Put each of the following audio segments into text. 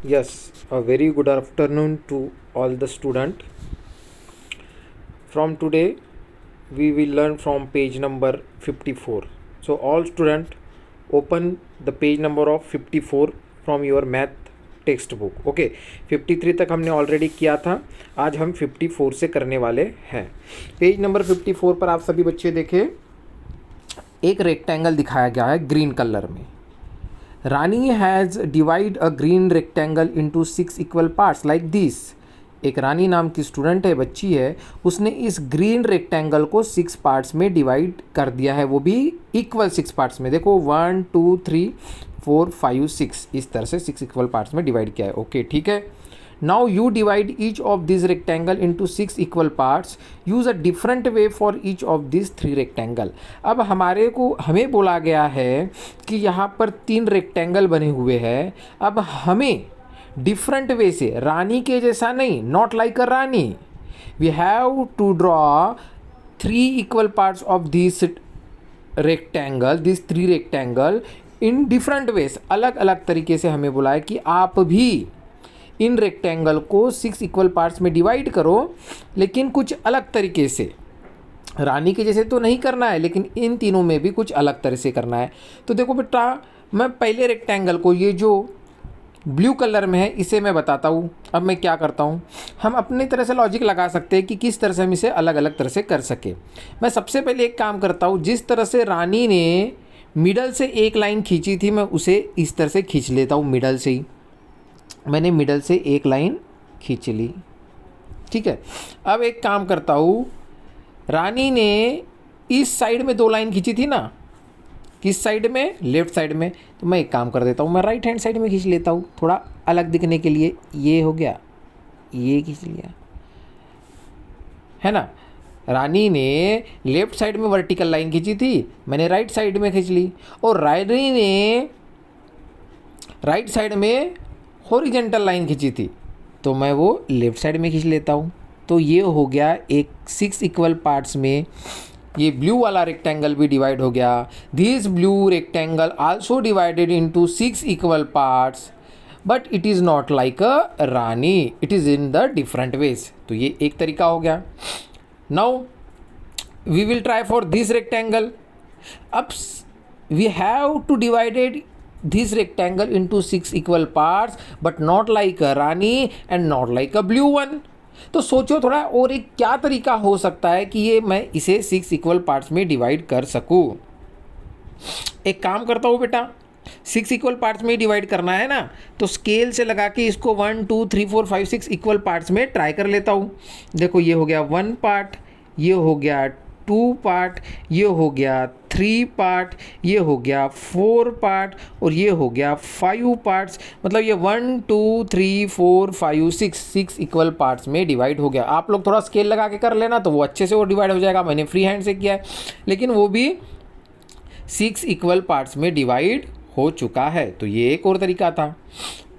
Yes, a very good afternoon to all the student. From today, we will learn from page number 54. So all student, open the page number of 54 from your math text book. Okay, 53 तक हमने already किया था. आज हम 54 से करने वाले हैं. पेज नंबर 54 पर आप सभी बच्चे देखें, एक रेक्टेंगल दिखाया गया है ग्रीन कलर में. Rani has divide a green rectangle into 6 equal parts like this. एक रानी नाम की स्टूडेंट है, बच्ची है, उसने इस ग्रीन रेक्टेंगल को 6 पार्ट्स में डिवाइड कर दिया है, वो भी इक्वल 6 पार्ट्स में. देखो 1 2 3 4 5 6, इस तरह से 6 इक्वल पार्ट्स में डिवाइड किया है. ओके, ठीक है. Now you divide each of this rectangle into 6 equal parts. Use a different way for each of this 3 rectangle. अब हमें बोला गया है कि यहाँ पर 3 रेक्टेंगल बने हुए हैं. अब हमें डिफरेंट वे से, रानी के जैसा नहीं, not like a rani, we have to draw 3 equal parts of this rectangle, this 3 rectangle in different ways. अलग अलग तरीके से हमें बोला है कि आप भी इन रेक्टेंगल को 6 इक्वल पार्ट्स में डिवाइड करो, लेकिन कुछ अलग तरीके से. रानी के जैसे तो नहीं करना है, लेकिन इन तीनों में भी कुछ अलग तरह से करना है. तो देखो बेटा, मैं पहले रेक्टेंगल को, ये जो ब्लू कलर में है, इसे मैं बताता हूँ. अब मैं क्या करता हूँ, हम अपनी तरह से लॉजिक लगा सकते हैं कि किस तरह से हम इसे अलग अलग तरह से कर सके. मैं सबसे पहले एक काम करता हूँ, जिस तरह से रानी ने मिडल से एक लाइन खींची थी, मैं उसे इस तरह से खींच लेता हूँ. मिडल से ही मैंने मिडल से एक लाइन खींच ली. ठीक है. अब एक काम करता हूँ, रानी ने इस साइड में 2 लाइन खींची थी ना, किस साइड में, लेफ्ट साइड में. तो मैं एक काम कर देता हूँ, मैं राइट हैंड साइड में खींच लेता हूँ, थोड़ा अलग दिखने के लिए. ये हो गया, ये खींच लिया, है ना. रानी ने लेफ्ट साइड में वर्टिकल लाइन खींची थी, मैंने राइट साइड में खींच ली. और रानी ने राइट साइड में हॉरिजेंटल लाइन खींची थी, तो मैं वो लेफ्ट साइड में खींच लेता हूँ. तो ये हो गया एक 6 इक्वल पार्ट्स में. ये ब्लू वाला रेक्टेंगल भी डिवाइड हो गया. This blue rectangle also divided into 6 equal parts, but it is not like a Rani, it is in the different ways. तो ये एक तरीका हो गया. Now we will try for this rectangle. अब we have to divided this rectangle into 6 equal parts, but not like a Rani and not like a blue one. तो सोचो थोड़ा, और एक क्या तरीका हो सकता है कि ये मैं इसे 6 इक्वल पार्ट्स में डिवाइड कर सकूँ. एक काम करता हूँ बेटा, 6 इक्वल पार्ट्स में डिवाइड करना है ना, तो स्केल से लगा के इसको 1 2 3 4 5 6 इक्वल पार्ट्स में ट्राई कर लेता हूँ. देखो, ये हो गया 1 पार्ट, ये हो गया 2 पार्ट, ये हो गया 3 पार्ट, ये हो गया 4 पार्ट, और ये हो गया 5 पार्ट्स. मतलब ये 1 2 3 4 5 6 इक्वल पार्ट्स में डिवाइड हो गया. आप लोग थोड़ा स्केल लगा के कर लेना, तो वो अच्छे से वो डिवाइड हो जाएगा. मैंने फ्री हैंड से किया है, लेकिन वो भी 6 इक्वल पार्ट्स में डिवाइड हो चुका है. तो ये एक और तरीका था.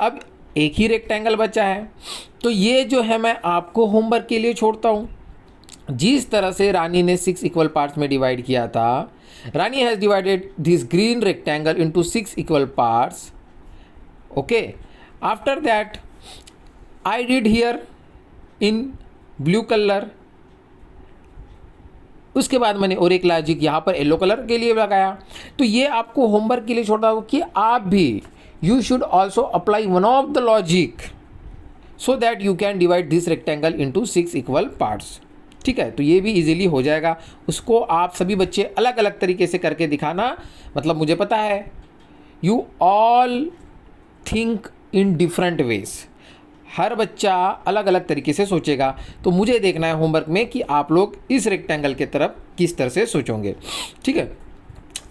अब एक ही रेक्टेंगल बचा है, तो ये जो है मैं आपको होमवर्क के लिए छोड़ता हूँ. जिस तरह से रानी ने 6 इक्वल पार्ट्स में डिवाइड किया था, Rani has divided this green rectangle into 6 equal parts. Okay, after that I did here in blue colour. उसके बाद मैंने और एक लॉजिक यहाँ पर येलो कलर के लिए लगाया. तो ये आपको होमवर्क के लिए छोड़ता हूँ कि आप भी, you should also apply one of the logic so that you can divide this rectangle into 6 equal parts. ठीक है. तो ये भी इजीली हो जाएगा. उसको आप सभी बच्चे अलग अलग तरीके से करके दिखाना. मतलब मुझे पता है you all think in different ways. हर बच्चा अलग अलग तरीके से सोचेगा. तो मुझे देखना है होमवर्क में कि आप लोग इस रेक्टेंगल के तरफ किस तरह से सोचोगे. ठीक है.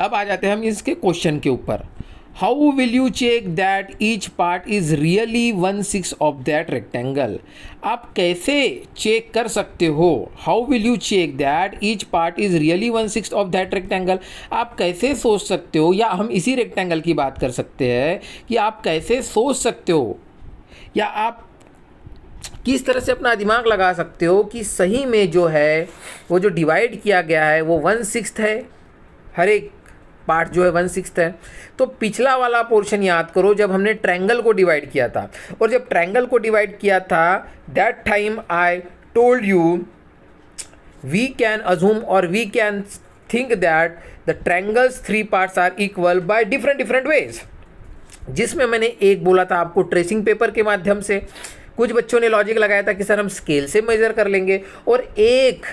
अब आ जाते हैं हम इसके क्वेश्चन के ऊपर. How will you check that each part is really 1/6 of that rectangle. आप कैसे चेक कर सकते हो, how will you check that each part is really 1/6 of that rectangle. आप कैसे सोच सकते हो, या हम इसी रेक्टेंगल की बात कर सकते हैं कि आप कैसे सोच सकते हो, या आप किस तरह से अपना दिमाग लगा सकते हो कि सही में जो है वो जो डिवाइड किया गया है वो 1/6 है हर एक पार्ट जो है 1/6 है। तो पिछला वाला पोर्शन याद करो जब हमने ट्रायंगल को डिवाइड किया था, और जब ट्रायंगल को डिवाइड किया था that time I told you we can assume और we can think that the triangles 3 parts are equal by different ways, जिसमें मैंने एक बोला था आपको ट्रेसिंग पेपर के माध्यम से, कुछ बच्चों ने लॉजिक लगाया था कि सर हम स्केल से मेजर कर लेंगे, और एक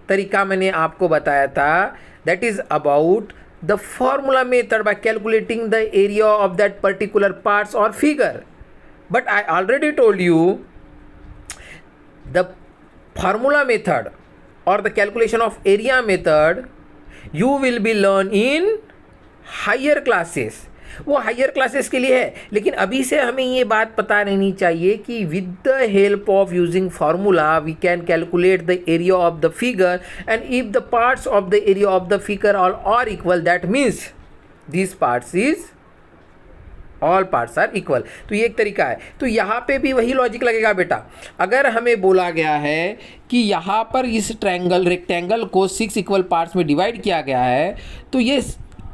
तरीका मैंने आपको बताया था that is about the formula method by calculating the area of that particular parts और figure. But I already told you the formula method और the calculation of area method you will be learn in higher classes. वो higher classes के लिए है, लेकिन अभी से हमें ये बात पता रहनी चाहिए कि with the help of using formula we can calculate the area of the figure, and if the parts of the area of the figure are equal that means this parts is all parts are equal. तो ये एक तरीका है। तो यहाँ पे भी वही लॉजिक लगेगा बेटा। अगर हमें बोला गया है कि यहाँ पर इस ट्रायंगल रेक्टेंगल को 6 इक्वल पार्ट्स में डिवाइड किया गया है, तो ये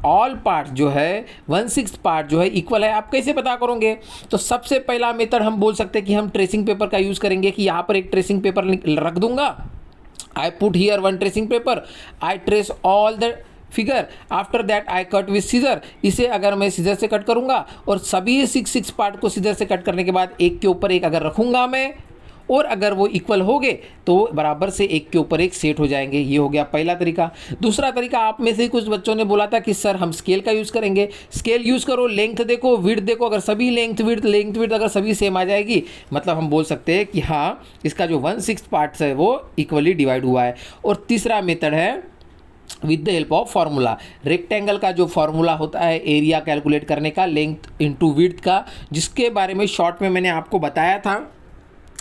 ऑल पार्ट जो है 1/6 पार्ट जो है इक्वल है। आप कैसे पता करोगे? तो सबसे पहला मेथड हम बोल सकते हैं कि हम ट्रेसिंग पेपर का यूज़ करेंगे, कि यहाँ पर एक ट्रेसिंग पेपर रख दूंगा, I put here 1 tracing paper, I trace all the figure, after that I cut with scissor. इसे अगर मैं सीजर से कट करूंगा और सभी 6 पार्ट को सीजर से कट करने के बाद एक के ऊपर एक अगर रखूंगा मैं, और अगर वो इक्वल हो गए तो बराबर से एक के ऊपर एक सेट हो जाएंगे। ये हो गया पहला तरीका। दूसरा तरीका, आप में से कुछ बच्चों ने बोला था कि सर हम स्केल का यूज़ करेंगे। स्केल यूज़ करो, लेंथ देखो, विड्थ देखो, अगर सभी लेंथ विड्थ अगर सभी सेम आ जाएगी, मतलब हम बोल सकते हैं कि हाँ इसका जो 1/6 पार्ट्स है वो इक्वली डिवाइड हुआ है। और तीसरा मेथड है with the help of formula. Rectangle का जो फार्मूला होता है एरिया कैलकुलेट करने का, लेंथ इंटू विड्थ का, जिसके बारे में शॉर्ट में मैंने आपको बताया था,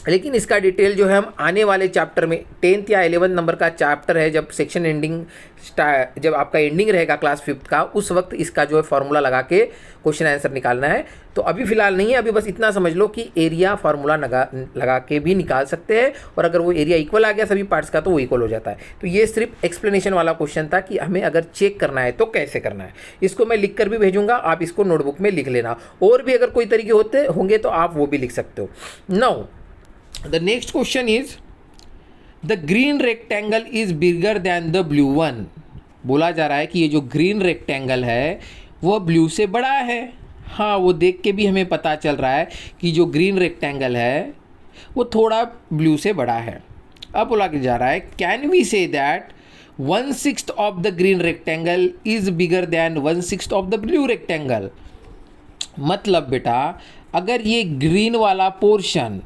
लेकिन इसका डिटेल जो है हम आने वाले चैप्टर में 10th या 11th नंबर का चैप्टर है, जब सेक्शन एंडिंग जब आपका एंडिंग रहेगा क्लास 5th का, उस वक्त इसका जो है फार्मूला लगा के क्वेश्चन आंसर निकालना है। तो अभी फिलहाल नहीं है, अभी बस इतना समझ लो कि एरिया फार्मूला लगा के भी निकाल सकते हैं, और अगर वो एरिया इक्वल आ गया सभी पार्ट्स का तो वो इक्वल हो जाता है। तो ये सिर्फ एक्सप्लेनेशन वाला क्वेश्चन था कि हमें अगर चेक करना है तो कैसे करना है। इसको मैं लिख कर भी भेजूंगा, आप इसको नोटबुक में लिख लेना। और भी अगर कोई तरीके होते होंगे तो आप वो भी लिख सकते हो। Now the next question is the green rectangle is bigger than the blue one। बोला जा रहा है कि ये जो ग्रीन रेक्टेंगल है वो ब्लू से बड़ा है। हाँ, वो देख के भी हमें पता चल रहा है कि जो ग्रीन रेक्टेंगल है वो थोड़ा ब्लू से बड़ा है। अब बोला जा रहा है can we say that 1/6 of the green rectangle is bigger than 1/6 of the blue rectangle. मतलब बेटा अगर ये ग्रीन वाला पोर्शन,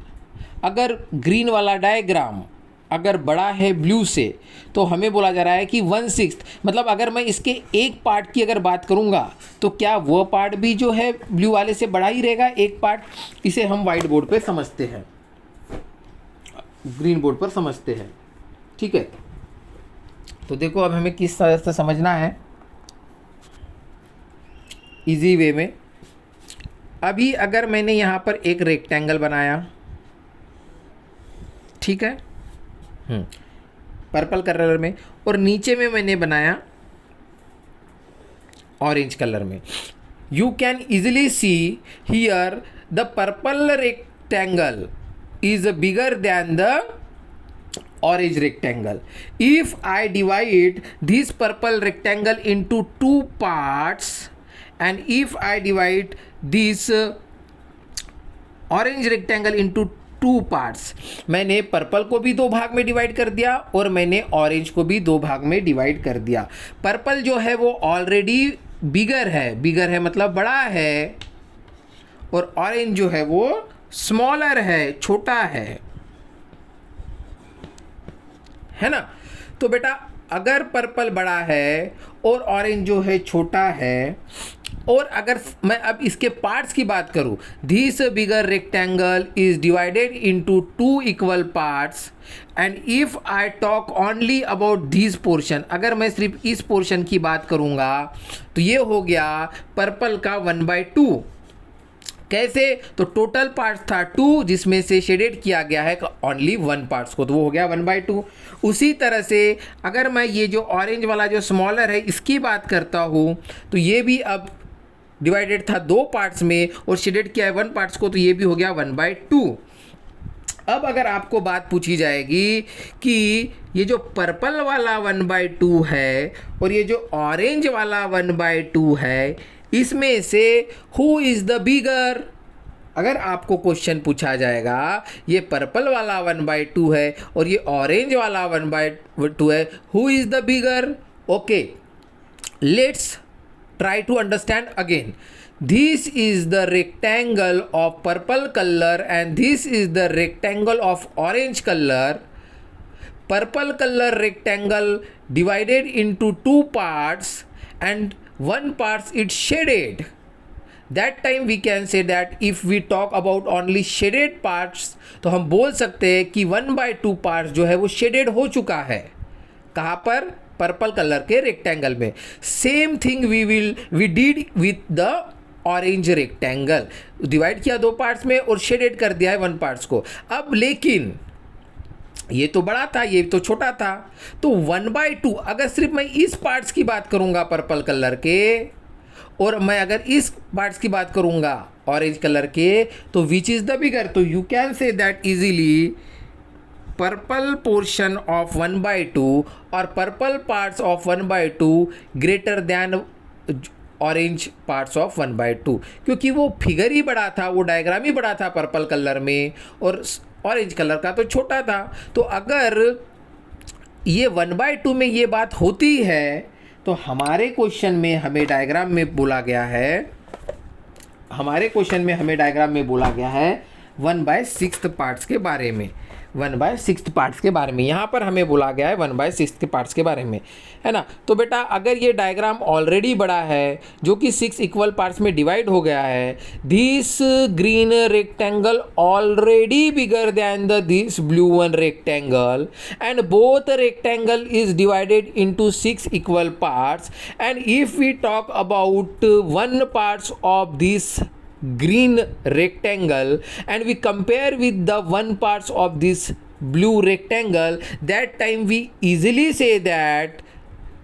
अगर ग्रीन वाला डायग्राम अगर बड़ा है ब्लू से, तो हमें बोला जा रहा है कि 1/6, मतलब अगर मैं इसके एक पार्ट की अगर बात करूंगा तो क्या वो पार्ट भी जो है ब्लू वाले से बड़ा ही रहेगा एक पार्ट। इसे हम वाइट बोर्ड पे समझते हैं, ग्रीन बोर्ड पर समझते हैं, ठीक है। तो देखो अब हमें किस तरह से समझना है इजी वे में। अभी अगर मैंने यहाँ पर एक रेक्टेंगल बनाया, ठीक है, पर्पल कलर में, और नीचे में मैंने बनाया ऑरेंज कलर में। You can easily see here the purple rectangle is bigger than the orange rectangle. If I divide this purple rectangle into 2 parts, and if I divide this orange rectangle into 2 parts, मैंने purple को भी 2 भाग में divide कर दिया और मैंने orange को भी 2 भाग में डिवाइड कर दिया। पर्पल जो है वो ऑलरेडी बिगर है मतलब बड़ा है, और ऑरेंज जो है वो स्मॉलर है, छोटा है ना। तो बेटा अगर पर्पल बड़ा है और ऑरेंज जो है छोटा है, और अगर मैं अब इसके पार्ट्स की बात करूं, this bigger rectangle is divided into 2 equal parts, and if I talk only about this portion, अगर मैं सिर्फ इस पोर्शन की बात करूंगा तो ये हो गया पर्पल का 1/2, कैसे? तो टोटल पार्ट्स था 2 जिसमें से शेडेड किया गया है ओनली 1 पार्ट्स को, तो वो हो गया 1/2। उसी तरह से अगर मैं ये जो ऑरेंज वाला जो स्मॉलर है इसकी बात करता हूँ तो ये भी अब डिवाइडेड था 2 पार्ट्स में और शेडेड किया है 1 पार्ट्स को, तो ये भी हो गया 1/2। अब अगर आपको बात पूछी जाएगी कि ये जो पर्पल वाला 1/2 है और ये जो ऑरेंज वाला 1/2 है, इसमें से हु इज़ द बिगर? अगर आपको क्वेश्चन पूछा जाएगा ये पर्पल वाला 1/2 है और ये ऑरेंज वाला 1/2 है, who is the bigger? Okay, let's try to understand again. This is the rectangle of purple color and this is the rectangle of orange color. Purple color rectangle divided into 2 parts and 1 part is shaded. That time we can say that if we talk about only shaded parts तो हम बोल सकते हैं कि 1/2 parts जो है वो shaded हो चुका है। कहाँ पर? पर्पल कलर के रेक्टेंगल में। Same thing we did with the orange rectangle, divide किया 2 पार्ट्स में और शेडेड कर दिया है 1 पार्ट्स को। अब लेकिन ये तो बड़ा था, ये तो छोटा था, तो 1/2 अगर सिर्फ मैं इस पार्ट्स की बात करूंगा पर्पल कलर के और मैं अगर इस पार्ट्स की बात करूंगा ऑरेंज कलर के, तो विच इज़ द बिगर? तो you can say that easily purple portion of 1/2 और purple parts of 1/2 greater than orange parts of 1/2, क्योंकि वो फिगर ही बड़ा था, वो डायग्राम ही बड़ा था पर्पल कलर में और ऑरेंज कलर का तो छोटा था। तो अगर ये 1/2 में ये बात होती है तो हमारे क्वेश्चन में हमें डायग्राम में बोला गया है, हमारे क्वेश्चन में हमें डायग्राम में बोला गया है 1/6 पार्ट्स के बारे में, 1/6 पार्ट्स के बारे में। यहाँ पर हमें बोला गया है 1/6 के पार्ट्स के बारे में, है ना। तो बेटा अगर ये डायग्राम ऑलरेडी बड़ा है जो कि 6 इक्वल पार्ट्स में डिवाइड हो गया है, this green rectangle already bigger than the this blue one rectangle and both rectangle is divided into 6 equal parts and if we talk about 1 parts of this green rectangle and we compare with the 1 parts of this blue rectangle, that time we easily say that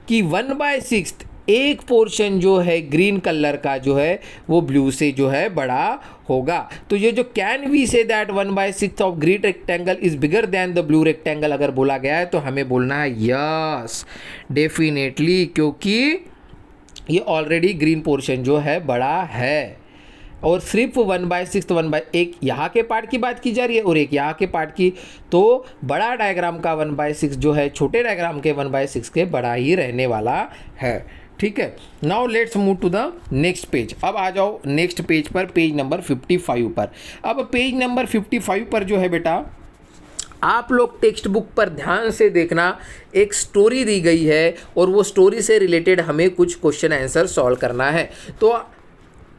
कि 1/6 एक portion जो है green colour का जो है वो blue से जो है बड़ा होगा। तो ये जो can we say that 1/6 of green rectangle is bigger than the blue rectangle अगर बोला गया है तो हमें बोलना है यस डेफिनेटली, क्योंकि ये ऑलरेडी ग्रीन पोर्शन जो है बड़ा है और सिर्फ 1/6 1/1 यहाँ के पार्ट की बात की जा रही है और एक यहाँ के पार्ट की, तो बड़ा डायग्राम का 1/6 जो है छोटे डायग्राम के 1/6 के बड़ा ही रहने वाला है। ठीक है, now let's move to the next page. अब आ जाओ नेक्स्ट पेज पर, पेज नंबर 55 पर। अब पेज नंबर 55 पर जो है बेटा आप लोग टेक्स्ट बुक पर ध्यान से देखना, एक स्टोरी दी गई है और वो स्टोरी से रिलेटेड हमें कुछ क्वेश्चन आंसर सॉल्व करना है। तो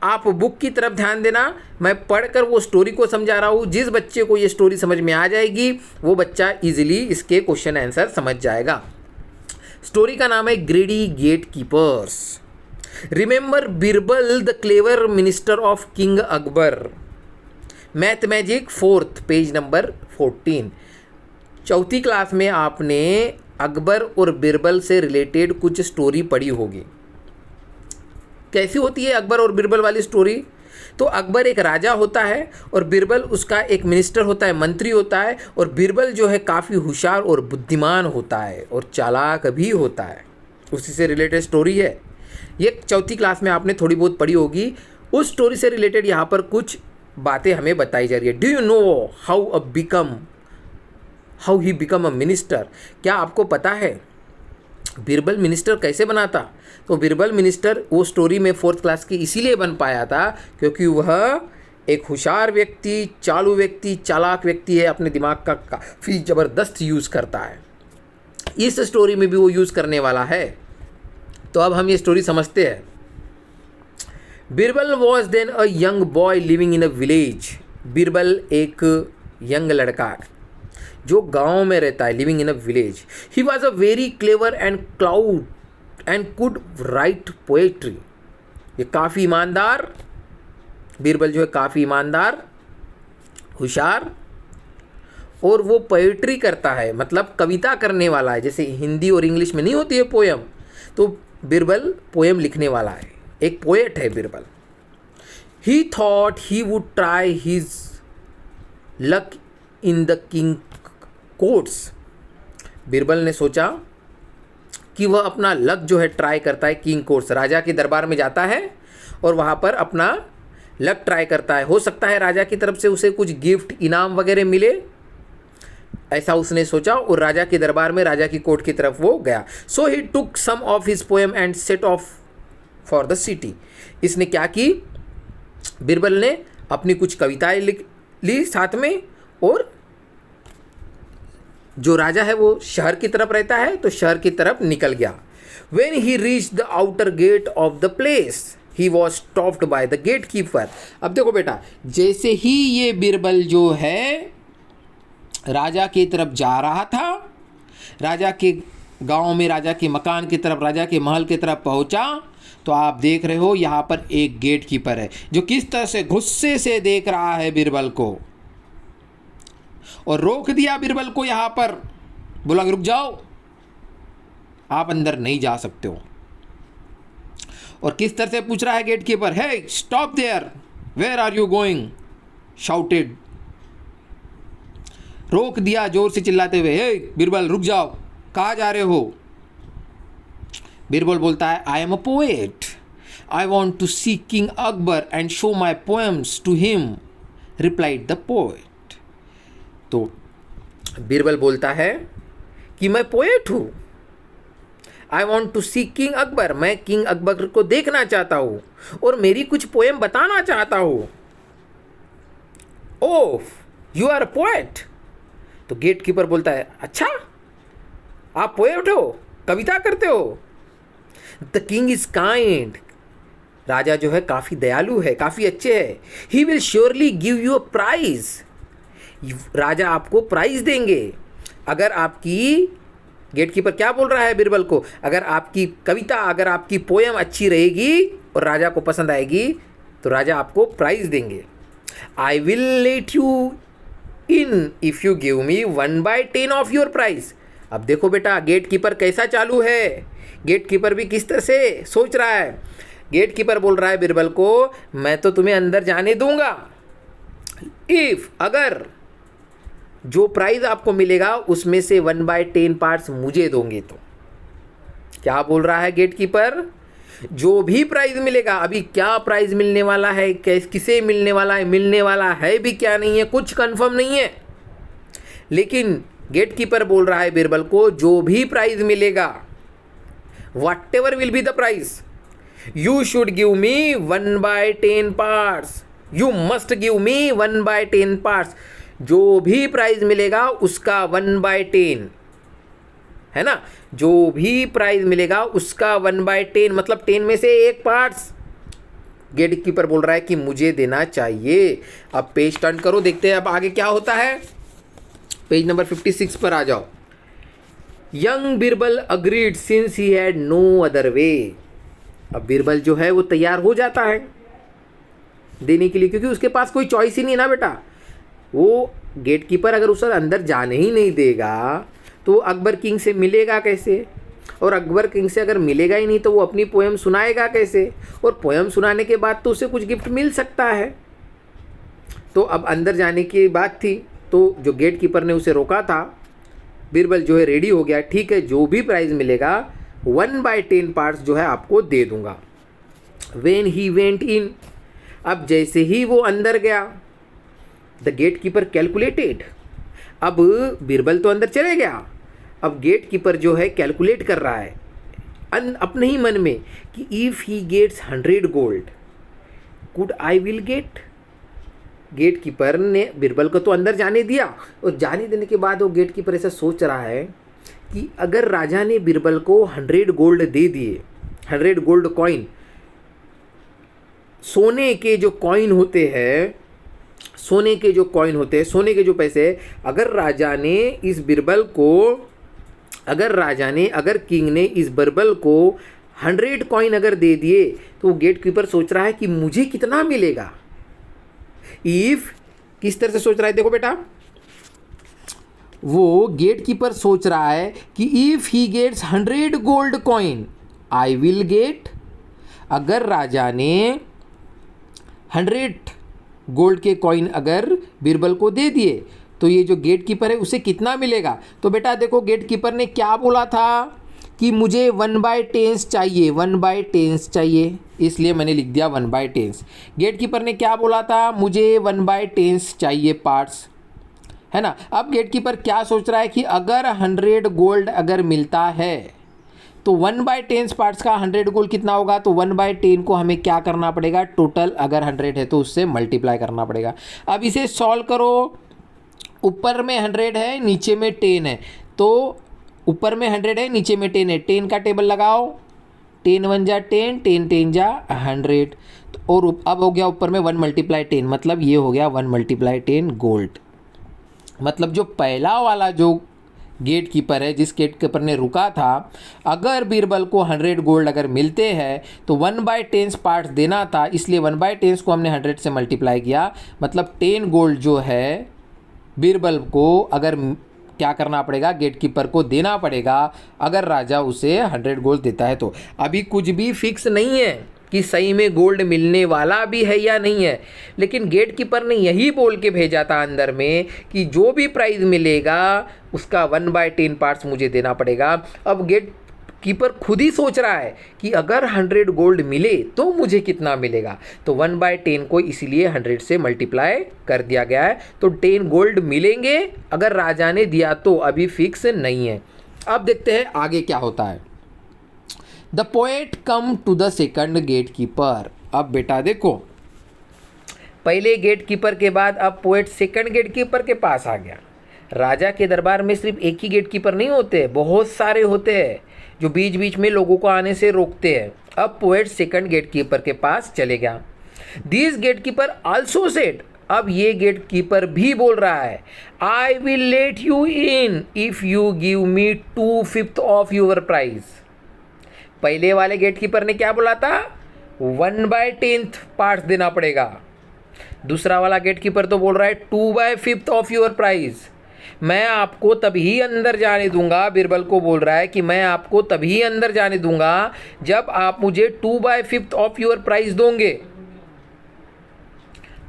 आप बुक की तरफ ध्यान देना, मैं पढ़कर वो स्टोरी को समझा रहा हूँ। जिस बच्चे को ये स्टोरी समझ में आ जाएगी वो बच्चा इजीली इसके क्वेश्चन आंसर समझ जाएगा। स्टोरी का नाम है greedy gate keepers. Remember Birbal the clever minister of king Akbar. Math magic 4th page number 14। चौथी क्लास में आपने अकबर और बीरबल से रिलेटेड कुछ स्टोरी पढ़ी होगी। कैसी होती है अकबर और बीरबल वाली स्टोरी? तो अकबर एक राजा होता है और बीरबल उसका एक मिनिस्टर होता है, मंत्री होता है, और बीरबल जो है काफ़ी होशियार और बुद्धिमान होता है और चालाक भी होता है। उसी से रिलेटेड स्टोरी है ये। चौथी क्लास में आपने थोड़ी बहुत पढ़ी होगी। उस स्टोरी से रिलेटेड यहाँ पर कुछ बातें हमें बताई जा रही है। Do you know how he become a minister? क्या आपको पता है बीरबल मिनिस्टर कैसे बना था? तो बीरबल मिनिस्टर वो स्टोरी में 4th क्लास की इसीलिए बन पाया था क्योंकि वह एक होशियार व्यक्ति, चालू व्यक्ति, चालाक व्यक्ति है, अपने दिमाग का काफ़ी ज़बरदस्त यूज़ करता है। इस स्टोरी में भी वो यूज़ करने वाला है। तो अब हम ये स्टोरी समझते हैं। Birbal was then a young boy living in a village. Birbal एक यंग लड़का जो गांव में रहता है, living in a village. He was a very clever and could write poetry. ये काफ़ी ईमानदार बीरबल जो है काफ़ी ईमानदार, होशियार, और वो पोएट्री करता है, मतलब कविता करने वाला है। जैसे हिंदी और इंग्लिश में नहीं होती है पोयम, तो बीरबल पोयम लिखने वाला है, एक पोएट है बीरबल। ही thought he would try his luck in the king courts. Birbal ने सोचा कि वह अपना लक जो है ट्राई करता है किंग कोर्ट्स, राजा के दरबार में जाता है और वहाँ पर अपना लक ट्राई करता है। हो सकता है राजा की तरफ से उसे कुछ गिफ्ट, इनाम वगैरह मिले, ऐसा उसने सोचा और राजा के दरबार में, राजा की कोर्ट की तरफ वो गया। So he took some of his poem and set off for the city. इसने क्या की, बीरबल ने अपनी कुछ कविताएं लिख ली साथ में, और जो राजा है वो शहर की तरफ रहता है तो शहर की तरफ निकल गया। When he reach the outer gate of the place he was stopped by the gate keeper. अब देखो बेटा, जैसे ही ये बीरबल जो है राजा की तरफ जा रहा था, राजा के गांव में, राजा के मकान की तरफ, राजा के महल की तरफ पहुंचा, तो आप देख रहे हो यहाँ पर एक गेट कीपर है जो किस तरह से गुस्से से देख रहा है बीरबल को, और रोक दिया बीरबल को यहाँ पर, बोला रुक जाओ, आप अंदर नहीं जा सकते हो। और किस तरह से पूछ रहा है gate keeper, hey stop there, where are you going, shouted. रोक दिया जोर से चिल्लाते हुए, हे बीरबल रुक जाओ, कहाँ जा रहे हो। बीरबल बोलता है, I am a poet, I want to see king Akbar and show my poems to him, replied the poet. तो बीरबल बोलता है कि मैं पोएट हूँ, I want to see king Akbar, मैं किंग अकबर को देखना चाहता हूँ और मेरी कुछ पोएम बताना चाहता हूँ। Oh you are a poet. तो गेट कीपर बोलता है, अच्छा आप पोएट हो, कविता करते हो। द किंग इज काइंड, राजा जो है काफ़ी दयालु है, काफ़ी अच्छे है। He will surely give you a prize, राजा आपको प्राइज देंगे अगर आपकी, गेटकीपर क्या बोल रहा है बीरबल को, अगर आपकी कविता, अगर आपकी पोयम अच्छी रहेगी और राजा को पसंद आएगी तो राजा आपको प्राइज देंगे। I will let you in if you give me 1/10 of your prize. अब देखो बेटा गेटकीपर कैसा चालू है, गेटकीपर भी किस तरह से सोच रहा है। गेटकीपर बोल रहा है बीरबल को, मैं तो तुम्हें अंदर जाने दूंगा इफ, अगर जो प्राइज आपको मिलेगा उसमें से 1/10 पार्ट्स मुझे दोगे तो। क्या बोल रहा है गेटकीपर, जो भी प्राइज मिलेगा, अभी क्या प्राइज मिलने वाला है, किसे मिलने वाला है, मिलने वाला है भी क्या नहीं है, कुछ कंफर्म नहीं है, लेकिन गेटकीपर बोल रहा है बीरबल को जो भी प्राइज मिलेगा, whatever will be the prize, you should give me 1/10 parts, you must give me 1/10 parts. जो भी प्राइज मिलेगा उसका 1/10 है ना, जो भी प्राइज मिलेगा उसका 1/10 मतलब 10 में से 1 पार्ट्स गेट कीपर बोल रहा है कि मुझे देना चाहिए। अब पेज टर्न करो, देखते हैं अब आगे क्या होता है। पेज नंबर 56 पर आ जाओ। Young Birbal agreed since he had no other way. अब बीरबल जो है वो तैयार हो जाता है देने के लिए, क्योंकि उसके पास कोई चॉइस ही नहीं ना बेटा। वो गेटकीपर अगर उसे अंदर जाने ही नहीं देगा तो अकबर किंग से मिलेगा कैसे, और अकबर किंग से अगर मिलेगा ही नहीं तो वो अपनी पोएम सुनाएगा कैसे, और पोएम सुनाने के बाद तो उसे कुछ गिफ्ट मिल सकता है। तो अब अंदर जाने की बात थी, तो जो गेटकीपर ने उसे रोका था, बीरबल जो है रेडी हो गया, ठीक है जो भी प्राइज़ मिलेगा 1/10 पार्ट्स जो है आपको दे दूंगा। वेन ही वेंट इन, अब जैसे ही वो अंदर गया, द गेट कीपर कैलकुलेटेड, अब बीरबल तो अंदर चले गया, अब गेट कीपर जो है कैलकुलेट कर रहा है अपने ही मन में कि if he gets 100 gold could I will get. Gatekeeper ने बीरबल को तो अंदर जाने दिया, और जाने देने के बाद वो गेट कीपर ऐसा सोच रहा है कि अगर राजा ने बीरबल को 100 गोल्ड दे दिए, 100 गोल्ड कॉइन, सोने के जो कॉइन होते हैं, सोने के जो कॉइन होते हैं, सोने के जो पैसे, अगर राजा ने इस बीरबल को, अगर किंग ने इस बीरबल को 100 कॉइन अगर दे दिए, तो गेट कीपर सोच रहा है कि मुझे कितना मिलेगा, इफ किस तरह से सोच रहा है, देखो बेटा, वो गेट कीपर सोच रहा है कि if he gets 100 gold coin I will get, अगर राजा ने 100 गोल्ड के कॉइन अगर बीरबल को दे दिए तो ये जो गेट कीपर है उसे कितना मिलेगा। तो बेटा देखो, गेट कीपर ने क्या बोला था कि मुझे 1/10 चाहिए, 1/10 चाहिए, इसलिए मैंने लिख दिया 1/10। गेट कीपर ने क्या बोला था, मुझे 1/10 चाहिए पार्ट्स, है ना। अब गेट कीपर क्या सोच रहा है कि अगर 100 गोल्ड अगर मिलता है तो 1/10 पार्ट्स का 100 गोल्ड कितना होगा, तो 1/10 को हमें क्या करना पड़ेगा, टोटल अगर 100 है तो उससे मल्टीप्लाई करना पड़ेगा। अब इसे सॉल्व करो, ऊपर में 100 है नीचे में 10 है, तो ऊपर में 100 है नीचे में 10 है, 10 का टेबल लगाओ, 10 1 जा 10, 10 10 जा 100, और अब हो गया ऊपर में 1 × 10, मतलब ये हो गया 1 × 10 गोल्ड। मतलब जो पहला वाला जो गेट कीपर है, जिस गेट कीपर ने रुका था, अगर बीरबल को 100 गोल्ड अगर मिलते हैं तो 1/10 पार्ट्स देना था, इसलिए 1/10 को हमने 100 से मल्टीप्लाई किया, मतलब 10 गोल्ड जो है बीरबल को अगर क्या करना पड़ेगा, गेट कीपर को देना पड़ेगा, अगर राजा उसे 100 गोल्ड देता है तो। अभी कुछ भी फिक्स नहीं है कि सही में गोल्ड मिलने वाला भी है या नहीं है, लेकिन गेट कीपर ने यही बोल के भेजा था अंदर में कि जो भी प्राइस मिलेगा उसका 1/10 पार्ट्स मुझे देना पड़ेगा। अब गेट कीपर खुद ही सोच रहा है कि अगर 100 गोल्ड मिले तो मुझे कितना मिलेगा, तो 1/10 को इसीलिए 100 से मल्टीप्लाई कर दिया गया है, तो 10 गोल्ड मिलेंगे अगर राजा ने दिया तो, अभी फिक्स नहीं है। अब देखते हैं आगे क्या होता है। The poet come to the second gate keeper. अब बेटा देखो, पहले गेट कीपर के बाद अब पोएट सेकंड गेट कीपर के पास आ गया। राजा के दरबार में सिर्फ एक ही गेट कीपर नहीं होते, बहुत सारे होते हैं जो बीच बीच में लोगों को आने से रोकते हैं। अब पोएट सेकंड गेट कीपर के पास चले गया। This gatekeeper also said, अब ये गेट कीपर भी बोल रहा है, I will let you in if you give me 2/5 of your prize. पहले वाले गेट कीपर ने क्या बोला था, 1/10 पार्ट्स देना पड़ेगा। दूसरा वाला गेट कीपर तो बोल रहा है 2/5 ऑफ योर प्राइज। मैं आपको तभी अंदर जाने दूंगा, बीरबल को बोल रहा है कि मैं आपको तभी अंदर जाने दूंगा जब आप मुझे 2/5 ऑफ योर प्राइस दोगे।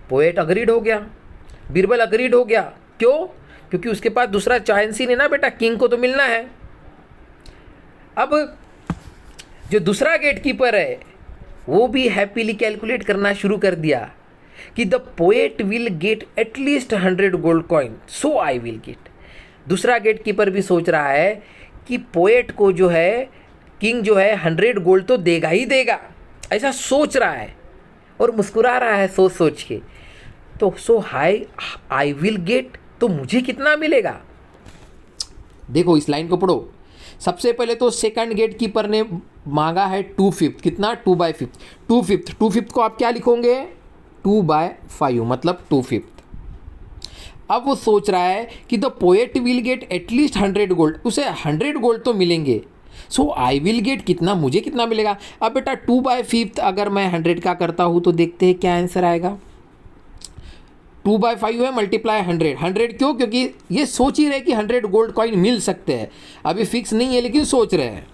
पोएट अग्रीड हो गया, बीरबल अग्रीड हो गया। क्यों? क्योंकि उसके पास दूसरा चांस ही नहीं ना बेटा, किंग को तो मिलना है। अब जो दूसरा गेट कीपर है वो भी हैप्पीली कैलकुलेट करना शुरू कर दिया कि the poet will get at least 100 gold coin, so I will gate. दूसरा गेट कीपर भी सोच रहा है कि पोएट को जो है किंग जो है 100 गोल्ड तो देगा ही देगा, ऐसा सोच रहा है और मुस्कुरा रहा है सोच सोच के। तो सो आई विल गेट, तो मुझे कितना मिलेगा। देखो इस लाइन को पढ़ो। सबसे पहले तो सेकंड गेट कीपर ने मांगा है 2/5, कितना, 2/5। 2/5 को आप क्या लिखोगे, 2/5 मतलब 2/5। अब वो सोच रहा है कि the poet will get at least 100 gold, उसे 100 गोल्ड तो मिलेंगे, सो आई विल गेट कितना, मुझे कितना मिलेगा। अब बेटा 2/5 अगर मैं 100 का करता हूँ तो देखते हैं क्या आंसर आएगा। 2/5 है मल्टीप्लाई 100 क्यों, क्योंकि ये सोच ही रहे कि 100 गोल्ड कॉइन मिल सकते हैं, अभी फिक्स नहीं है लेकिन सोच रहे हैं।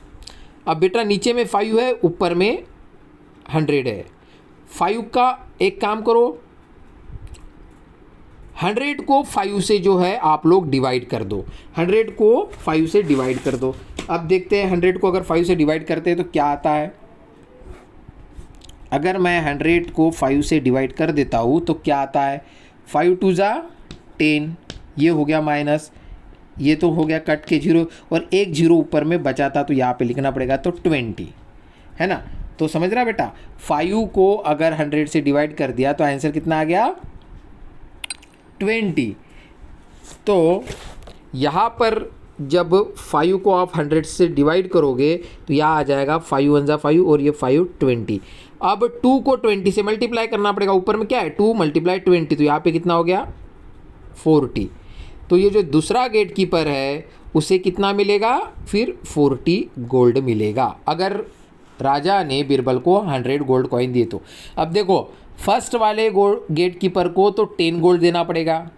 अब बेटा नीचे में 5 है, ऊपर में 100 है। 5 का एक काम करो, 100 को 5 से जो है आप लोग डिवाइड कर दो, 100 को 5 से डिवाइड कर दो। अब देखते हैं 100 को अगर 5 से डिवाइड करते हैं तो क्या आता है। अगर मैं 100 को 5 से डिवाइड कर देता हूँ तो क्या आता है, 5 2 जा 10, ये हो गया माइनस, ये तो हो गया कट के 0 और एक 0 ऊपर में बचा था तो यहाँ पे लिखना पड़ेगा, तो 20 है ना। तो समझ रहा बेटा, 5 को अगर 100 से डिवाइड कर दिया तो आंसर कितना आ गया, 20। तो यहाँ पर जब 5 को आप 100 से डिवाइड करोगे तो यहाँ आ जाएगा 5 1 जा 5 और ये 5 20। अब 2 को 20 से मल्टीप्लाई करना पड़ेगा, ऊपर में क्या है 2 × 20, तो यहाँ पे कितना हो गया 40। तो ये जो दूसरा गेट कीपर है उसे कितना मिलेगा, फिर 40 गोल्ड मिलेगा अगर राजा ने बीरबल को 100 गोल्ड कॉइन दिए तो। अब देखो फर्स्ट वाले गेट कीपर को तो 10 गोल्ड देना पड़ेगा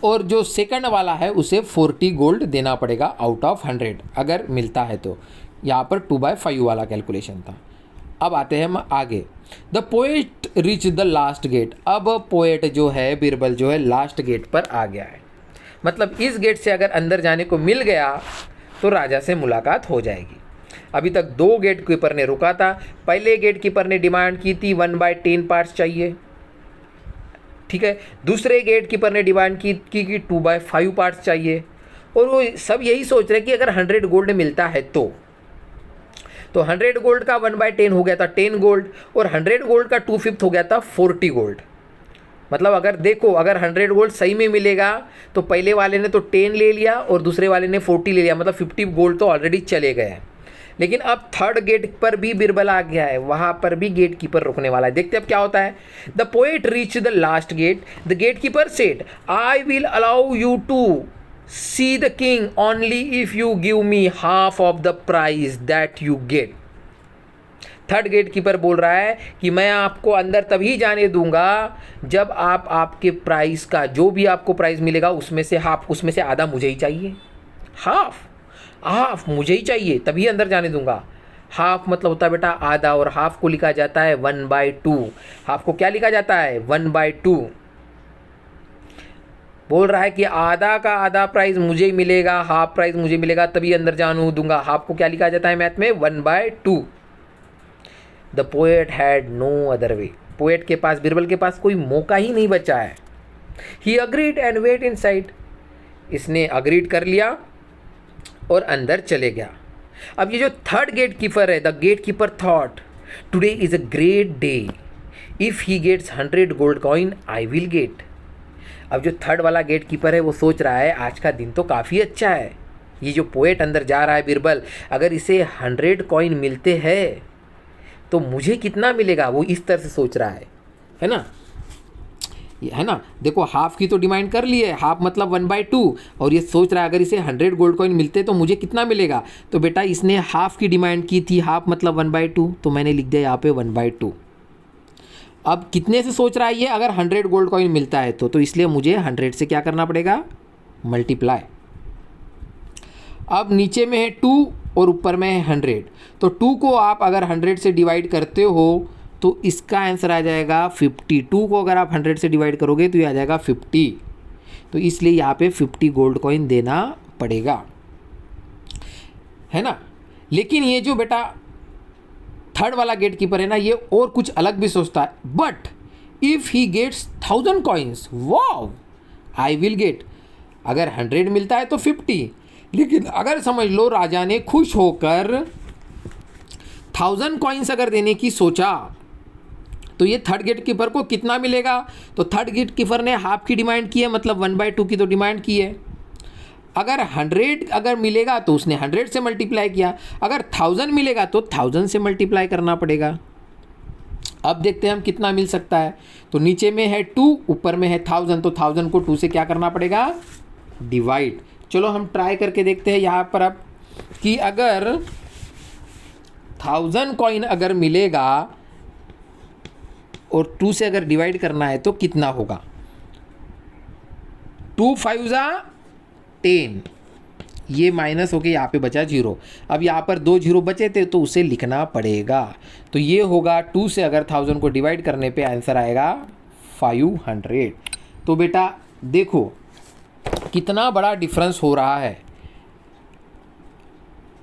और जो सेकंड वाला है उसे 40 गोल्ड देना पड़ेगा आउट ऑफ 100 अगर मिलता है तो। यहाँ पर 2/5 वाला कैलकुलेशन था। अब आते हैं हम आगे। The poet reach the last gate. अब पोएट जो है, बीरबल जो है, लास्ट गेट पर आ गया है। मतलब इस गेट से अगर अंदर जाने को मिल गया तो राजा से मुलाकात हो जाएगी। अभी तक 2 गेट कीपर ने रुका था। पहले गेट कीपर ने डिमांड की थी 1/10 पार्ट्स चाहिए, ठीक है। दूसरे गेट कीपर ने डिमांड की कि 2/5 पार्ट्स चाहिए। और वो सब यही सोच रहे कि अगर 100 गोल्ड मिलता है तो 100 गोल्ड का 1/10 हो गया था 10 गोल्ड, और 100 गोल्ड का 2/5 हो गया था 40 गोल्ड। मतलब अगर देखो, अगर 100 गोल्ड सही में मिलेगा तो पहले वाले ने तो 10 ले लिया और दूसरे वाले ने 40 ले लिया, मतलब 50 गोल्ड तो ऑलरेडी चले गए हैं। लेकिन अब थर्ड गेट पर भी बीरबल आ गया है, वहाँ पर भी गेट कीपर रुकने वाला है। देखते अब क्या होता है। The poet reach the last gate. The gate keeper said, I will allow you to see the king only if you give me half of the prize that you get. Third gatekeeper बोल रहा है कि मैं आपको अंदर तभी जाने दूंगा जब आप आपके प्राइस का, जो भी आपको प्राइस मिलेगा उसमें से हाफ, उसमें से आधा मुझे ही चाहिए। हाफ मुझे ही चाहिए, तभी अंदर जाने दूंगा। हाफ मतलब होता है बेटा आधा, और हाफ को लिखा जाता है 1/2। हाफ को क्या लिखा जाता है? 1/2। बोल रहा है कि आधा का आधा प्राइस मुझे ही मिलेगा, हाफ प्राइस मुझे मिलेगा, तभी अंदर जाने दूंगा। हाफ को क्या लिखा जाता है मैथ में? 1/2। The poet had no other way. Poet के पास, बीरबल के पास कोई मौका ही नहीं बचा है। He agreed and wait inside. इसने अग्रीड कर लिया और अंदर चले गया। अब ये जो थर्ड गेट कीपर है, the gate keeper thought today is a great day, if he gets 100 gold coin I will get. अब जो थर्ड वाला गेट कीपर है वो सोच रहा है आज का दिन तो काफ़ी अच्छा है। ये जो पोएट अंदर जा रहा है बीरबल, अगर इसे 100 कॉइन मिलते हैं तो मुझे कितना मिलेगा, वो इस तरह से सोच रहा है ना, है ना। देखो हाफ की तो डिमांड कर ली है, हाफ मतलब 1/2, और ये सोच रहा है अगर इसे 100 गोल्ड कॉइन मिलते तो मुझे कितना मिलेगा। तो बेटा इसने हाफ की डिमांड की थी, हाफ मतलब 1/2, तो मैंने लिख दिया यहाँ पे 1/2। अब कितने से सोच रहा है ये? अगर 100 गोल्ड कॉइन मिलता है तो इसलिए मुझे 100 से क्या करना पड़ेगा? मल्टीप्लाई। अब नीचे में है 2 और ऊपर में है 100, तो 2 को आप अगर 100 से डिवाइड करते हो तो इसका आंसर आ जाएगा 50। 2 को अगर आप 100 से डिवाइड करोगे तो ये आ जाएगा 50। तो इसलिए यहाँ पे 50 गोल्ड कॉइन देना पड़ेगा, है ना। लेकिन ये जो बेटा थर्ड वाला गेट कीपर है ना, ये और कुछ अलग भी सोचता है। But if he gets 1000 coins, wow I will get. अगर 100 मिलता है तो 50, लेकिन अगर समझ लो राजा ने खुश होकर 1000 कॉइन्स अगर देने की सोचा तो ये थर्ड गेट कीपर को कितना मिलेगा? तो थर्ड गेट कीपर ने हाफ की डिमांड की है, मतलब 1/2 की तो डिमांड की है। अगर 100 अगर मिलेगा तो उसने 100 से मल्टीप्लाई किया, अगर 1000 मिलेगा तो 1000 से मल्टीप्लाई करना पड़ेगा। अब देखते हैं हम कितना मिल सकता है। तो नीचे में है 2, ऊपर में है 1000, तो 1000 को 2 से क्या करना पड़ेगा? डिवाइड। चलो हम ट्राई करके देखते हैं यहाँ पर अब कि अगर 1000 कॉइन अगर मिलेगा और 2 से अगर डिवाइड करना है तो कितना होगा? 2 5 10, ये माइनस होके यहाँ पे बचा 0। अब यहाँ पर 2 0 बचे थे तो उसे लिखना पड़ेगा। तो ये होगा 2 से अगर 1000 को डिवाइड करने पे आंसर आएगा 500। तो बेटा देखो कितना बड़ा डिफरेंस हो रहा है।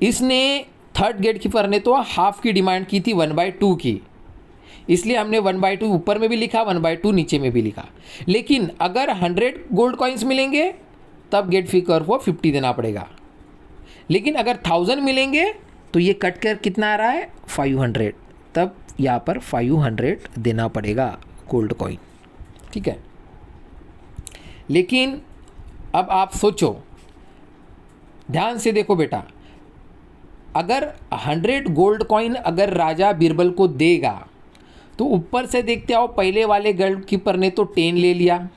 इसने थर्ड गेट कीपर ने तो हाफ की डिमांड की थी 1/2 की, इसलिए हमने 1/2 ऊपर में भी लिखा, 1/2 नीचे में भी लिखा। लेकिन अगर 100 गोल्ड कॉइन्स मिलेंगे तब गेट कीपर को 50 देना पड़ेगा। लेकिन अगर 1000 मिलेंगे तो ये कट कर कितना आ रहा है? 500, तब यहाँ पर 500 देना पड़ेगा गोल्ड कॉइन, ठीक है। लेकिन अब आप सोचो, ध्यान से देखो बेटा, अगर 100 गोल्ड कॉइन अगर राजा बीरबल को देगा तो ऊपर से देखते आओ, पहले वाले गोल्ड कीपर ने तो 10 ले लिया,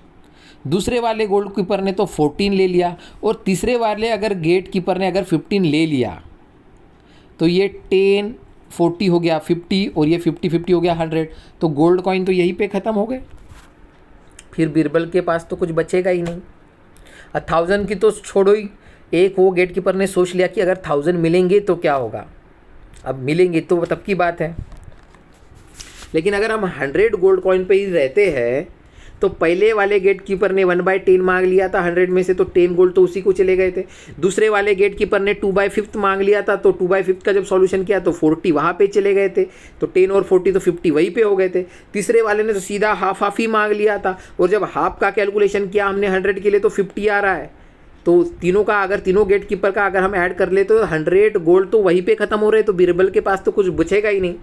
दूसरे वाले गोल्ड कीपर ने तो 14 ले लिया, और तीसरे वाले अगर गेट कीपर ने अगर 15 ले लिया, तो ये 10 40 हो गया 50 और ये 50 हो गया 100, तो गोल्ड कॉइन तो यहीं पे ख़त्म हो गए। फिर बीरबल के पास तो कुछ बचेगा ही नहीं। 1000 की तो छोड़ो ही, एक वो गेट कीपर ने सोच लिया कि अगर 1000 मिलेंगे तो क्या होगा, अब मिलेंगे तो तब की बात है। लेकिन अगर हम 100 गोल्ड कॉइन पे ही रहते हैं तो पहले वाले गेट कीपर ने 1/10 मांग लिया था 100 में से, तो 10 गोल्ड तो उसी को चले गए थे। दूसरे वाले गेट कीपर ने 2/5 मांग लिया था, तो 2/5 का जब सॉल्यूशन किया तो 40 वहाँ पे चले गए थे, तो 10 और 40 तो 50 वहीं पे हो गए थे। तीसरे वाले ने तो सीधा हाफ ही मांग लिया था, और जब हाफ का कैलकुलेशन किया हमने 100 के लिए तो 50 आ रहा है। तो तीनों का अगर तीनों गेट कीपर का अगर हम ऐड कर ले तो 100 गोल्ड तो वहीं पे ख़त्म हो रहे, तो बीरबल के पास तो कुछ बचेगा ही नहीं।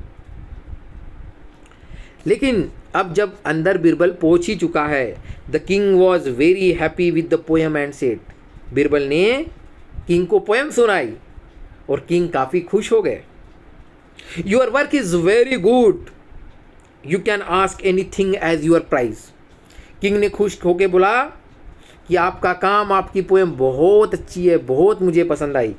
लेकिन अब जब अंदर बीरबल पहुंच ही चुका है, the king was very happy with the poem and said, Birbal ने किंग को पोएम सुनाई और किंग काफ़ी खुश हो गए। Your work is very good, you can ask anything as your prize. King ने खुश होकर बोला कि आपका काम, आपकी पोएम बहुत अच्छी है, बहुत मुझे पसंद आई,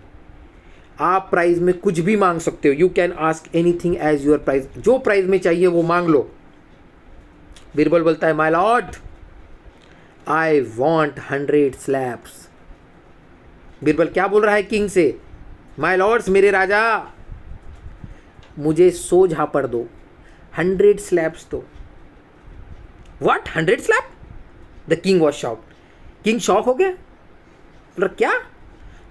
आप प्राइज में कुछ भी मांग सकते हो। You can ask anything as your prize, जो प्राइज में चाहिए वो मांग लो। बीरबल बोलता है, my lord I want 100 slabs. Birbal क्या बोल रहा है किंग से, माय लॉर्ड्स, मेरे राजा, मुझे 100 झापड़ दो, 100 स्लैब्स दो। What, 100 slab? The king was shocked. King shock हो गया, बोल रहा क्या,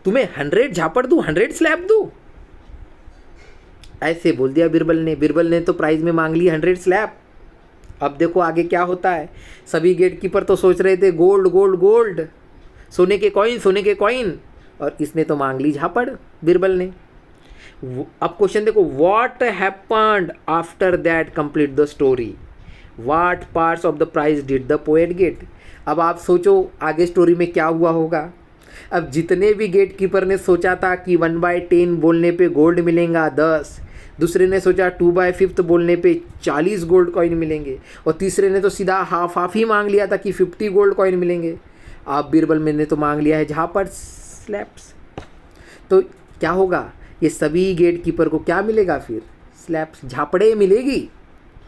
तुम्हें 100 झापड़ दूं, 100 स्लैब दूं? ऐसे बोल दिया बीरबल ने। बीरबल ने तो प्राइज में मांग ली 100 स्लैब। अब देखो आगे क्या होता है। सभी गेट कीपर तो सोच रहे थे गोल्ड गोल्ड गोल्ड, सोने के कॉइन, सोने के कॉइन, और इसने तो मांग ली झापड़ बीरबल ने। अब क्वेश्चन देखो, what happened after that, complete the story, what parts of the prize did the poet get. अब आप सोचो आगे स्टोरी में क्या हुआ होगा। अब जितने भी गेट कीपर ने सोचा था कि 1/10 बोलने पे गोल्ड मिलेगा 10, दूसरे ने सोचा 2/5 बोलने पे 40 गोल्ड कॉइन मिलेंगे, और तीसरे ने तो सीधा हाफ ही मांग लिया था कि 50 गोल्ड कॉइन मिलेंगे। अब बीरबल ने तो मांग लिया है झापड़ स्लैब्स। तो क्या होगा, ये सभी गेट कीपर को क्या मिलेगा फिर, स्लैब्स, झापड़े मिलेगी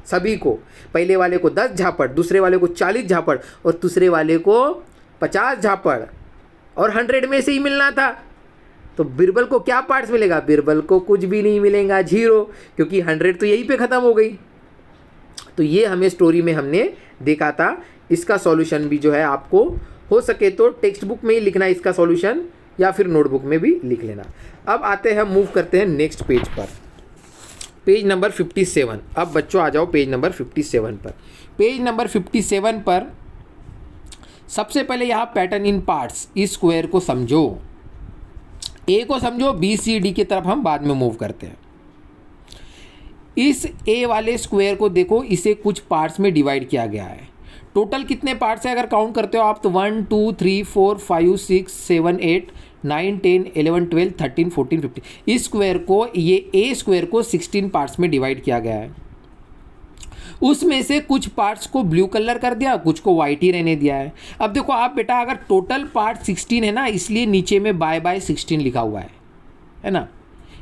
सभी को। पहले वाले को 10 झापड़, दूसरे वाले को 40 झापड़, और तीसरे वाले को 50 झापड़, और 100 में से ही मिलना था। तो बीरबल को क्या पार्ट्स मिलेगा, बीरबल को कुछ भी नहीं मिलेगा, 0, क्योंकि 100 तो यहीं पे ख़त्म हो गई। तो ये हमें स्टोरी में हमने देखा था। इसका सॉल्यूशन भी जो है आपको हो सके तो टेक्स्ट बुक में ही लिखना इसका सॉल्यूशन, या फिर नोटबुक में भी लिख लेना। अब आते हैं, मूव करते हैं नेक्स्ट पेज पर, पेज नंबर 57। अब बच्चों आ जाओ पेज नंबर 57 पर। पेज नंबर 57 पर सबसे पहले यहाँ पैटर्न इन पार्ट्स, इस स्क्वायर को समझो, ए को समझो, बी सी डी की तरफ हम बाद में मूव करते हैं। इस ए वाले स्क्वायर को देखो, इसे कुछ पार्ट्स में डिवाइड किया गया है। टोटल कितने पार्ट्स है अगर काउंट करते हो आप तो 1 2 3 4 5 6 7 8 9 10 11 12 13 14 15। इस स्क्वायर को, ये ए स्क्वायर को 16 पार्ट्स में डिवाइड किया गया है। उसमें से कुछ पार्ट्स को ब्लू कलर कर दिया, कुछ को वाइट ही रहने दिया है। अब देखो आप बेटा, अगर टोटल पार्ट 16 है ना, इसलिए नीचे में बाय 16 लिखा हुआ है ना।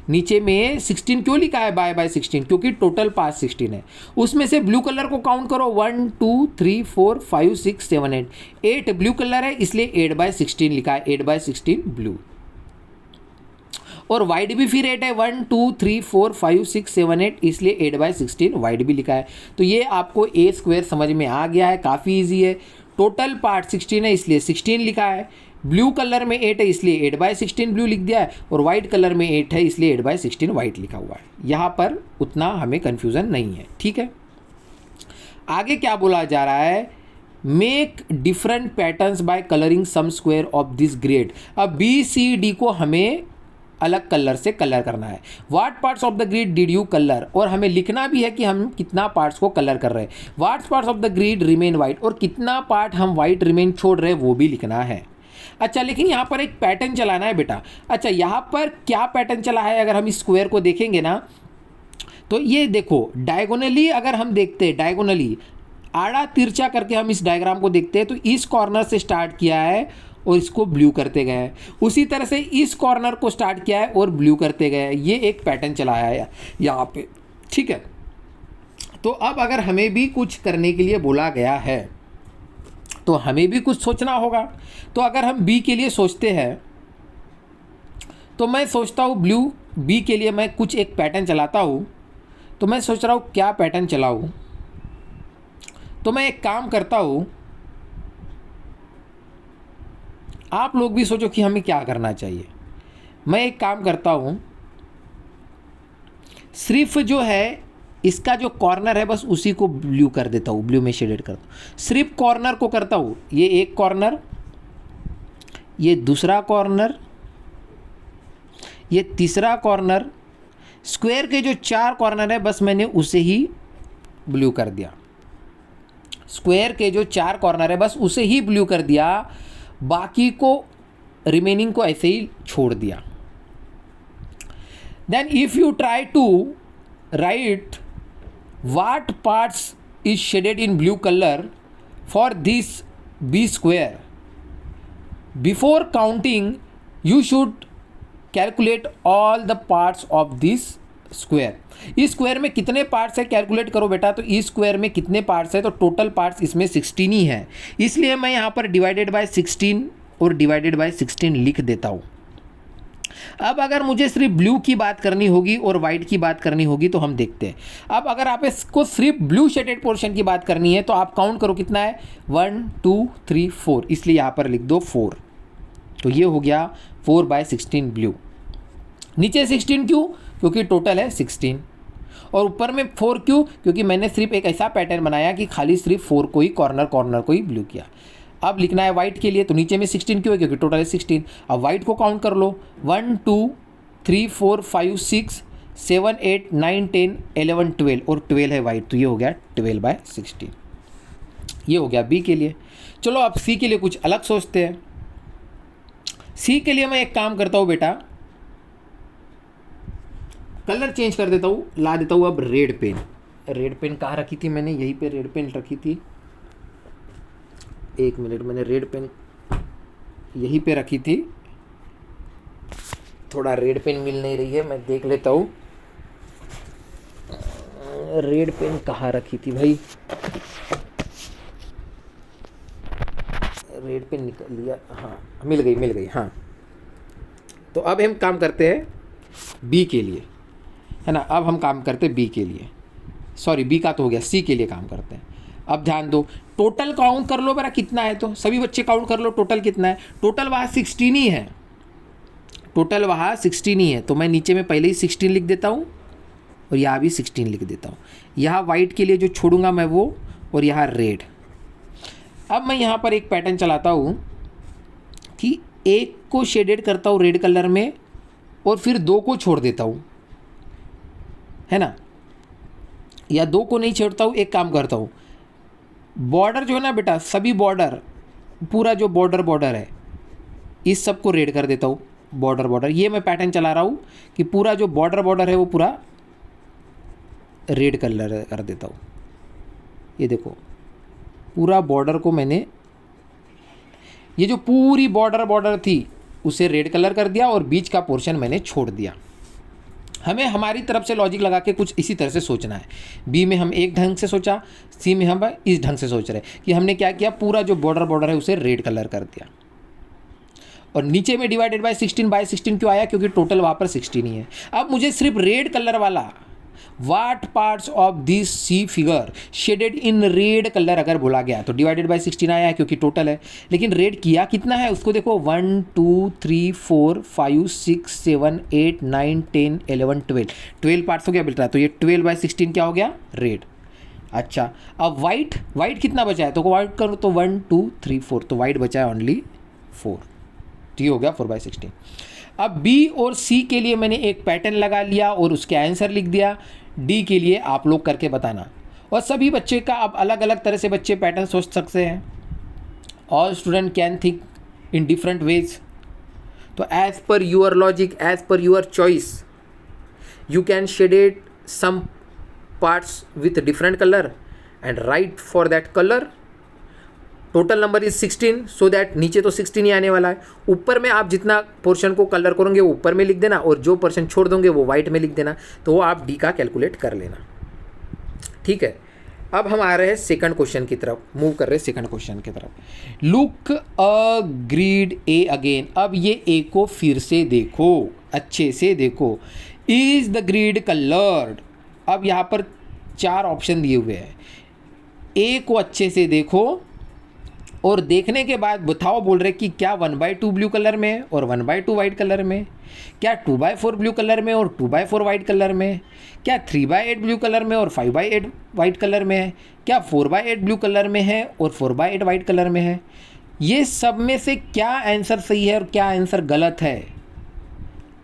नीचे में 16 क्यों लिखा है बाय 16, क्योंकि टोटल पार्ट 16 है। उसमें से ब्लू कलर को काउंट करो, 1 2 3 4 5 6 7 8, 8 ब्लू कलर है इसलिए 8/16 लिखा है, 8/16 ब्लू। और वाइट भी फिर 8 है, 1 2 3 4 5 6 7 8, इसलिए 8/16 वाइट भी लिखा है। तो ये आपको ए स्क्वायर समझ में आ गया है, काफ़ी इजी है। टोटल पार्ट 16 है इसलिए 16 लिखा है, ब्लू कलर में 8 है इसलिए 8/16 ब्लू लिख दिया है, और वाइट कलर में 8 है इसलिए 8/16 वाइट लिखा हुआ है। यहाँ पर उतना हमें कन्फ्यूज़न नहीं है, ठीक है। आगे क्या बोला जा रहा है, make different patterns by colouring some square of this grid. अब बी सी डी को हमें अलग कलर से कलर करना है। What parts of the grid did you colour, और हमें लिखना भी है कि हम कितना पार्ट्स को कलर कर रहे हैं। What parts of the grid remain white, और कितना पार्ट हम वाइट रिमेन छोड़ रहे हैं वो भी लिखना है। अच्छा, लेकिन यहाँ पर एक पैटर्न चलाना है बेटा। अच्छा, यहाँ पर क्या पैटर्न चला है, अगर हम इस स्क्वायर को देखेंगे ना, तो ये देखो डायगोनली अगर हम देखते हैं, डायगोनली आड़ा तिरछा करके हम इस डायग्राम को देखते हैं तो इस कॉर्नर से स्टार्ट किया है और इसको ब्लू करते गए हैं, उसी तरह से इस कॉर्नर को स्टार्ट किया है और ब्लू करते गए हैं। ये एक पैटर्न चलाया है यहाँ पे, ठीक है। तो अब अगर हमें भी कुछ करने के लिए बोला गया है तो हमें भी कुछ सोचना होगा। तो अगर हम बी के लिए सोचते हैं तो मैं सोचता हूँ ब्लू बी के लिए मैं कुछ एक पैटर्न चलाता हूँ। तो मैं सोच रहा हूँ क्या पैटर्न चलाऊँ। तो मैं एक काम करता हूँ, आप लोग भी सोचो कि हमें क्या करना चाहिए। मैं एक काम करता हूँ, सिर्फ जो है इसका जो कॉर्नर है बस उसी को ब्लू कर देता हूँ, ब्लू में शेडेड करता हूँ। सिर्फ कॉर्नर को करता हूँ, ये एक कॉर्नर, ये दूसरा कॉर्नर, ये तीसरा कॉर्नर, स्क्वायर के जो 4 कॉर्नर है बस मैंने उसे ही ब्लू कर दिया। स्क्वायर के जो 4 कॉर्नर है बस उसे ही ब्लू कर दिया, बाकी को रिमेनिंग को ऐसे ही छोड़ दिया। Then if you try to write what parts is shaded in blue color for this B square, before counting you should calculate all the parts of this square। इस स्क्वायर में कितने पार्ट्स है calculate करो बेटा। तो इस square में कितने पार्ट्स है, तो टोटल पार्ट्स इसमें 16 ही है, इसलिए मैं यहाँ पर डिवाइडेड बाय 16 और डिवाइडेड बाय 16 लिख देता हूँ। अब अगर मुझे सिर्फ ब्लू की बात करनी होगी और वाइट की बात करनी होगी तो हम देखते हैं। अब अगर आप इसको सिर्फ ब्लू शेडेड पोर्शन की बात करनी है तो आप काउंट करो कितना है, 1 2 3 4, इसलिए यहाँ पर लिख दो 4। तो ये हो गया 4/16 ब्लू। नीचे 16 क्यों, क्योंकि टोटल है 16, और ऊपर में 4 क्यों, क्योंकि मैंने सिर्फ एक ऐसा पैटर्न बनाया कि खाली सिर्फ 4 को ही कॉर्नर को ही ब्लू किया। अब लिखना है वाइट के लिए, तो नीचे में 16 क्यों है, क्योंकि टोटल है 16। अब वाइट को काउंट कर लो, 1 2 3 4 5 6 7 8 9 10 11 12, और 12 है वाइट, तो ये हो गया 12/16। ये हो गया बी के लिए। चलो अब सी के लिए कुछ अलग सोचते हैं। सी के लिए मैं एक काम करता हूँ बेटा, कलर चेंज कर देता हूँ, ला देता हूँ अब रेड पेन। रेड पेन कहाँ रखी थी मैंने, यहीं पे रेड पेन रखी थी। एक मिनट, मैंने रेड पेन यहीं पे रखी थी, थोड़ा रेड पेन मिल नहीं रही है, मैं देख लेता हूँ रेड पेन कहाँ रखी थी भाई। रेड पेन निकल लिया, हाँ मिल गई हाँ। तो अब हम काम करते हैं बी के लिए, है ना। अब हम काम करते हैं बी के लिए, सॉरी बी का तो हो गया, सी के लिए काम करते हैं। अब ध्यान दो, टोटल काउंट कर लो मेरा कितना है, तो सभी बच्चे काउंट कर लो टोटल कितना है। टोटल वहाँ 16 ही है, टोटल वहाँ 16 ही है, तो मैं नीचे में पहले ही 16 लिख देता हूँ और यहाँ भी 16 लिख देता हूँ। यहाँ वाइट के लिए जो छोड़ूंगा मैं वो, और यहाँ रेड। अब मैं यहाँ पर एक पैटर्न चलाता हूँ कि एक को शेडेड करता हूँ रेड कलर में और फिर 2 को छोड़ देता हूँ, है ना, या 2 को नहीं छोड़ता हूँ। एक काम करता हूँ, बॉर्डर जो है ना बेटा, सभी बॉर्डर, पूरा जो बॉर्डर है इस सब को रेड कर देता हूँ। बॉर्डर ये मैं पैटर्न चला रहा हूँ कि पूरा जो बॉर्डर है वो पूरा रेड कलर कर देता हूँ। ये देखो पूरा बॉर्डर को मैंने, ये जो पूरी बॉर्डर थी उसे रेड कलर कर दिया और बीच का पोर्शन मैंने छोड़ दिया। हमें हमारी तरफ से लॉजिक लगा के कुछ इसी तरह से सोचना है। बी में हम एक ढंग से सोचा, सी में हम इस ढंग से सोच रहे कि हमने क्या किया, पूरा जो बॉर्डर है उसे रेड कलर कर दिया। और नीचे में डिवाइडेड बाय 16/16 क्यों आया, क्योंकि टोटल वहाँ पर 16 ही है। अब मुझे सिर्फ रेड कलर वाला what parts of this C figure shaded in red colour अगर बोला गया तो डिवाइडेड बाय 16 आया है, क्योंकि टोटल है। लेकिन रेड किया कितना है उसको देखो, 1 2 3 4 5 6 7 8 9 10 11 12 पार्ट्स हो गया बेटा। तो ये 12/16 क्या हो गया, रेड। अच्छा अब वाइट कितना बचा है, तो वाइट करो तो 1 2 3 4, तो वाइट बचा है ओनली 4, तो ये हो गया 4/16। अब बी और सी के लिए मैंने एक पैटर्न लगा लिया और उसके आंसर लिख दिया। डी के लिए आप लोग करके बताना, और सभी बच्चे का अब अलग अलग तरह से बच्चे पैटर्न सोच सकते हैं। All student can think in different ways. तो as per your logic, as per your choice, you can shaded some parts with different colour and write for that colour. Total number is 16, so that नीचे तो 16 ही आने वाला है। ऊपर में आप जितना पोर्शन को कलर करोगे वो ऊपर में लिख देना, और जो पोर्शन छोड़ दोगे वो वाइट में लिख देना, तो वो आप डी का कैलकुलेट कर लेना। ठीक है, अब हम आ रहे हैं सेकंड क्वेश्चन की तरफ, मूव कर रहे हैं सेकंड क्वेश्चन की तरफ। लुक अ ग्रिड ए अगेन। अब ये ए को फिर से देखो, अच्छे से देखो। Is the grid coloured. अब यहाँ पर 4 ऑप्शन दिए हुए हैं। ए को अच्छे से देखो और देखने के बाद बताओ, बोल रहे कि क्या 1/2 ब्लू कलर में है और 1/2 वाइट कलर में, क्या 2/4 ब्लू कलर में और 2/4 वाइट कलर में, क्या 3/8 ब्लू कलर में और 5/8 वाइट कलर में है, क्या 4/8 ब्लू कलर में है और 4/8 वाइट कलर में है। ये सब में से क्या आंसर सही है और क्या आंसर गलत है,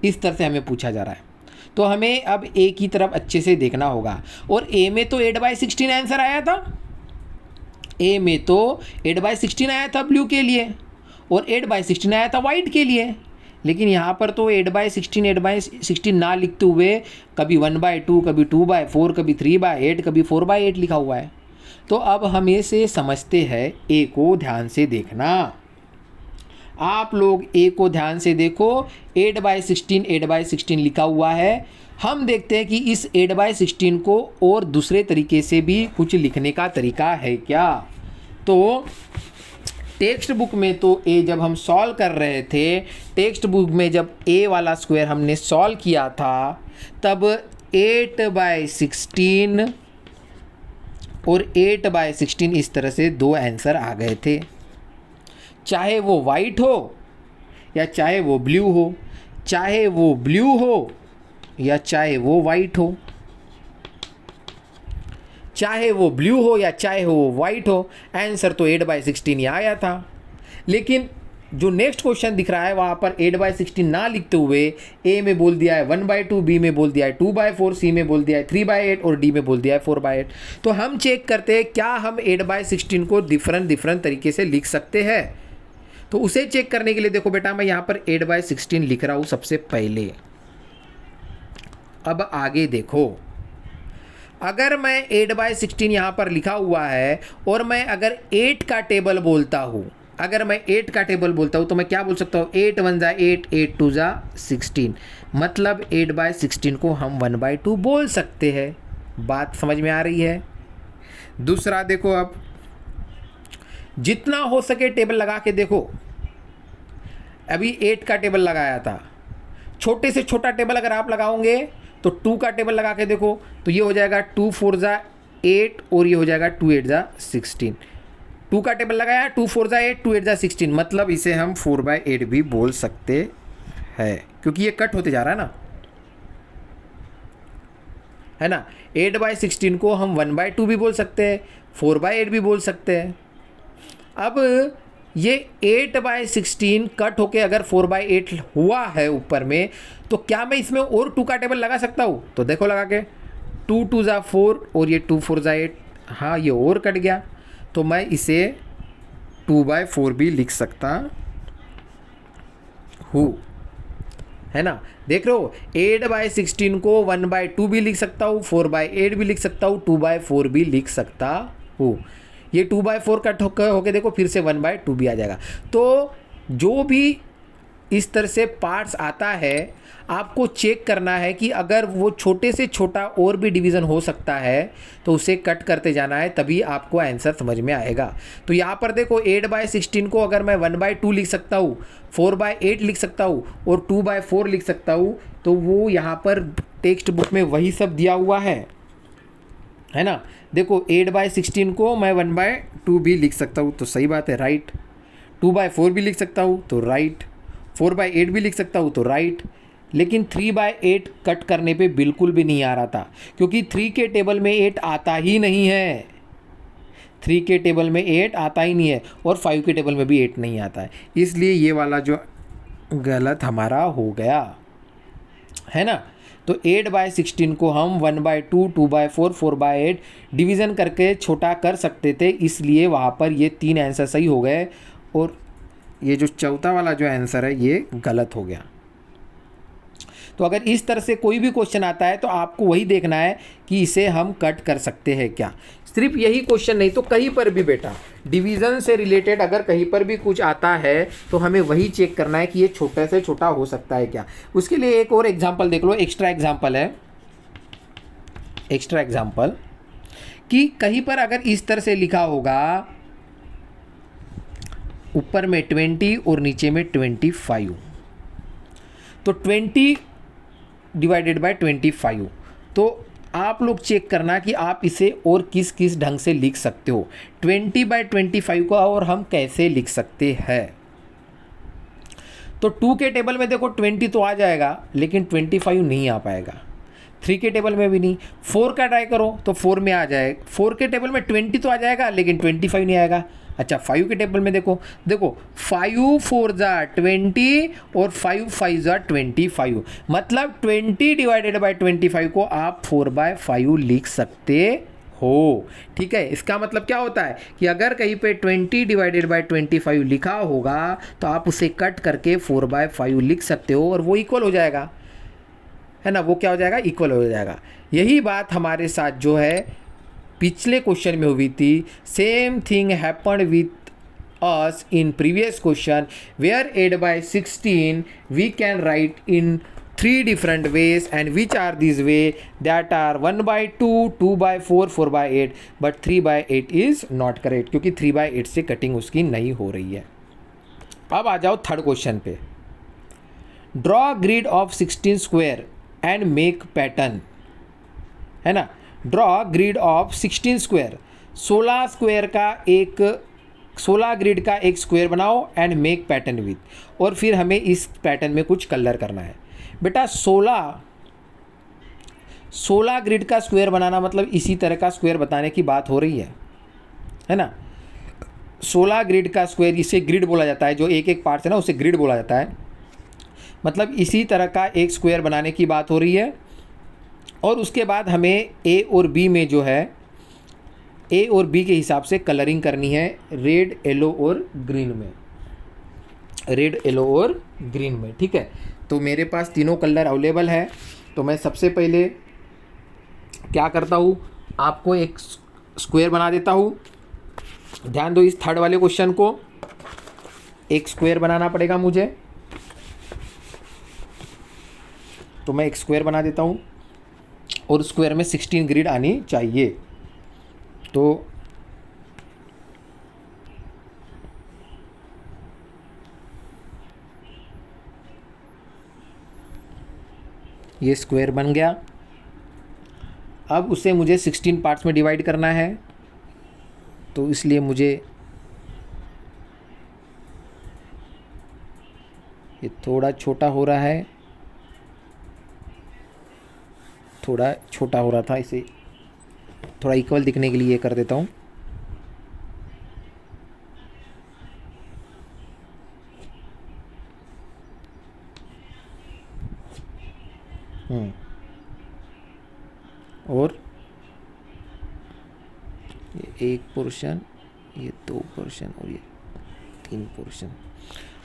इस तरह से हमें पूछा जा रहा है। तो हमें अब ए की तरफ अच्छे से देखना होगा। और ए में तो 8/16 आंसर आया था, ए में तो 8/16 आया था ब्लू के लिए और 8/16 आया था वाइट के लिए। लेकिन यहाँ पर तो 8/16 ना लिखते हुए कभी 1/2, कभी 2/4, कभी 3/8, कभी 4/8 लिखा हुआ है। तो अब हमें से समझते हैं, ए को ध्यान से देखना। आप लोग ए को ध्यान से देखो, 8/16 लिखा हुआ है। हम देखते हैं कि इस 8/16 को और दूसरे तरीके से भी कुछ लिखने का तरीका है क्या। तो टेक्स्ट बुक में तो ए जब हम सॉल्व कर रहे थे, टेक्स्ट बुक में जब ए वाला स्क्वायर हमने सॉल्व किया था, तब 8/16 और 8/16 इस तरह से 2 आंसर आ गए थे। चाहे वो वाइट हो या चाहे वो ब्लू हो, चाहे वो ब्लू हो या चाहे वो वाइट हो, चाहे वो ब्लू हो या चाहे वो वाइट हो, आंसर तो 8/16 ही आया था। लेकिन जो नेक्स्ट क्वेश्चन दिख रहा है वहाँ पर 8/16 ना लिखते हुए ए में बोल दिया है 1/2, बी में बोल दिया है 2/4, सी में बोल दिया है 3/8 और डी में बोल दिया है 4/8। तो हम चेक करते हैं क्या हम 8/16 को डिफरेंट तरीके से लिख सकते हैं। तो उसे चेक करने के लिए देखो बेटा, मैं यहाँ पर 8/16 लिख रहा हूँ सबसे पहले। अब आगे देखो, अगर मैं 8/16 यहाँ पर लिखा हुआ है और मैं अगर 8 का टेबल बोलता हूँ, अगर मैं 8 का टेबल बोलता हूँ तो मैं क्या बोल सकता हूँ, 8 1 जा 8, 8 2 जा 16, मतलब 8/16 को हम 1/2 बोल सकते हैं। बात समझ में आ रही है। दूसरा देखो, अब जितना हो सके टेबल लगा के देखो। अभी 8 का टेबल लगाया था, छोटे से छोटा टेबल अगर आप लगाओगे तो 2 का टेबल लगा के देखो, तो ये हो जाएगा 2 4 जा 8 और ये हो जाएगा 2 8 जा 16। 2 का टेबल लगाया, 2 4 जा 8, 2 8 जा 16, मतलब इसे हम 4/8 भी बोल सकते हैं, क्योंकि ये कट होते जा रहा है ना, है ना। 8/16 को हम 1/2 भी बोल सकते हैं, 4/8 भी बोल सकते हैं। अब ये 8/16 कट होके अगर 4/8 हुआ है ऊपर में, तो क्या मैं इसमें और 2 का टेबल लगा सकता हूँ? तो देखो लगा के, 2 2 जा 4 और ये 2 4 जा 8, हाँ ये और कट गया, तो मैं इसे 2/4 भी लिख सकता हूँ, है ना। देख रहे हो, 8/16 को 1/2 भी लिख सकता हूँ, 4/8 भी लिख सकता हूँ, 2/4 भी लिख सकता हूँ। ये 2/4 कट होके देखो फिर से 1/2 भी आ जाएगा। तो जो भी इस तरह से पार्ट्स आता है, आपको चेक करना है कि अगर वो छोटे से छोटा और भी डिवीज़न हो सकता है तो उसे कट करते जाना है, तभी आपको आंसर समझ में आएगा। तो यहाँ पर देखो, 8/16 को अगर मैं 1/2 लिख सकता हूँ, 4/8 लिख सकता हूँ और 2/4 लिख सकता हूँ, तो वो यहाँ पर टेक्स्ट बुक में वही सब दिया हुआ है ना। देखो 8/16 को मैं 1/2 भी लिख सकता हूँ, तो सही बात है, राइट। 2/4 भी लिख सकता हूँ तो राइट, 4/8 भी लिख सकता हूँ तो राइट। लेकिन 3/8 कट करने पे बिल्कुल भी नहीं आ रहा था, क्योंकि 3 के टेबल में 8 आता ही नहीं है, 3 के टेबल में 8 आता ही नहीं है और 5 के टेबल में भी 8 नहीं आता है, इसलिए ये वाला जो गलत हमारा हो गया, है ना। तो 8/16 को हम 1/2, 2/4, 4/8 डिवीज़न करके छोटा कर सकते थे, इसलिए वहाँ पर ये 3 आंसर सही हो गए और ये जो चौथा वाला जो आंसर है ये गलत हो गया। तो अगर इस तरह से कोई भी क्वेश्चन आता है तो आपको वही देखना है कि इसे हम कट कर सकते हैं क्या। सिर्फ यही क्वेश्चन नहीं तो कहीं पर भी बेटा डिवीजन से रिलेटेड अगर कहीं पर भी कुछ आता है तो हमें वही चेक करना है कि ये छोटे से छोटा हो सकता है क्या। उसके लिए एक और एग्जांपल देख लो, एक्स्ट्रा एग्जांपल है, एक्स्ट्रा एग्जांपल कि कहीं पर अगर इस तरह से लिखा होगा ऊपर में 20 और नीचे में 25, तो 20 डिवाइडेड बाय 25, तो आप लोग चेक करना कि आप इसे और किस किस ढंग से लिख सकते हो। 20/25 को और हम कैसे लिख सकते हैं, तो 2 के टेबल में देखो 20 तो आ जाएगा लेकिन 25 नहीं आ पाएगा, 3 के टेबल में भी नहीं। 4 का ट्राई करो तो 4 में आ जाए, 4 के टेबल में 20 तो आ जाएगा लेकिन 25 नहीं आएगा। अच्छा 5 के टेबल में देखो 5 4 जा 20 और 5 5 जा 25, मतलब 20 डिवाइडेड बाय 25 को आप 4/5 लिख सकते हो। ठीक है, इसका मतलब क्या होता है कि अगर कहीं पे 20 डिवाइडेड बाय 25 लिखा होगा तो आप उसे कट करके 4/5 लिख सकते हो और वो इक्वल हो जाएगा, है ना, वो क्या हो जाएगा, इक्वल हो जाएगा। यही बात हमारे साथ जो है पिछले क्वेश्चन में हुई थी। Same thing happened with us in previous question where 8/16 we can write in 3 different ways, and which are these way that are 1/2, 2/4, 4/8, but 3/8 is not correct क्योंकि 3/8 से कटिंग उसकी नहीं हो रही है। अब आ जाओ थर्ड क्वेश्चन पे, draw grid of 16 square and make pattern, है ना, draw grid of 16 square, 16 square का एक 16 ग्रिड का एक स्क्वायर बनाओ एंड मेक पैटर्न विथ, और फिर हमें इस पैटर्न में कुछ कलर करना है। बेटा 16 ग्रिड का स्क्वायर बनाना मतलब इसी तरह का स्क्वायर बताने की बात हो रही है ना। 16 ग्रिड का स्क्वायर, इसे ग्रिड बोला जाता है, जो एक एक पार्ट है ना उसे ग्रिड बोला जाता है, मतलब इसी तरह का एक स्क्वायर बनाने की बात हो रही है। और उसके बाद हमें ए और बी में जो है, ए और बी के हिसाब से कलरिंग करनी है, रेड येलो और ग्रीन में, रेड येलो और ग्रीन में। ठीक है, तो मेरे पास तीनों कलर अवेलेबल है, तो मैं सबसे पहले क्या करता हूँ, आपको एक स्क्वायर बना देता हूँ। ध्यान दो, इस थर्ड वाले क्वेश्चन को एक स्क्वायर बनाना पड़ेगा मुझे, तो मैं एक स्क्वायर बना देता हूँ और स्क्वायर में 16 ग्रिड आनी चाहिए। तो ये स्क्वायर बन गया। अब उसे मुझे 16 पार्ट्स में डिवाइड करना है, तो इसलिए मुझे ये थोड़ा छोटा हो रहा है, थोड़ा छोटा हो रहा था, इसे थोड़ा इक्वल दिखने के लिए ये कर देता हूँ। और ये एक पोर्शन, ये 2 पोर्शन और ये 3 पोर्शन।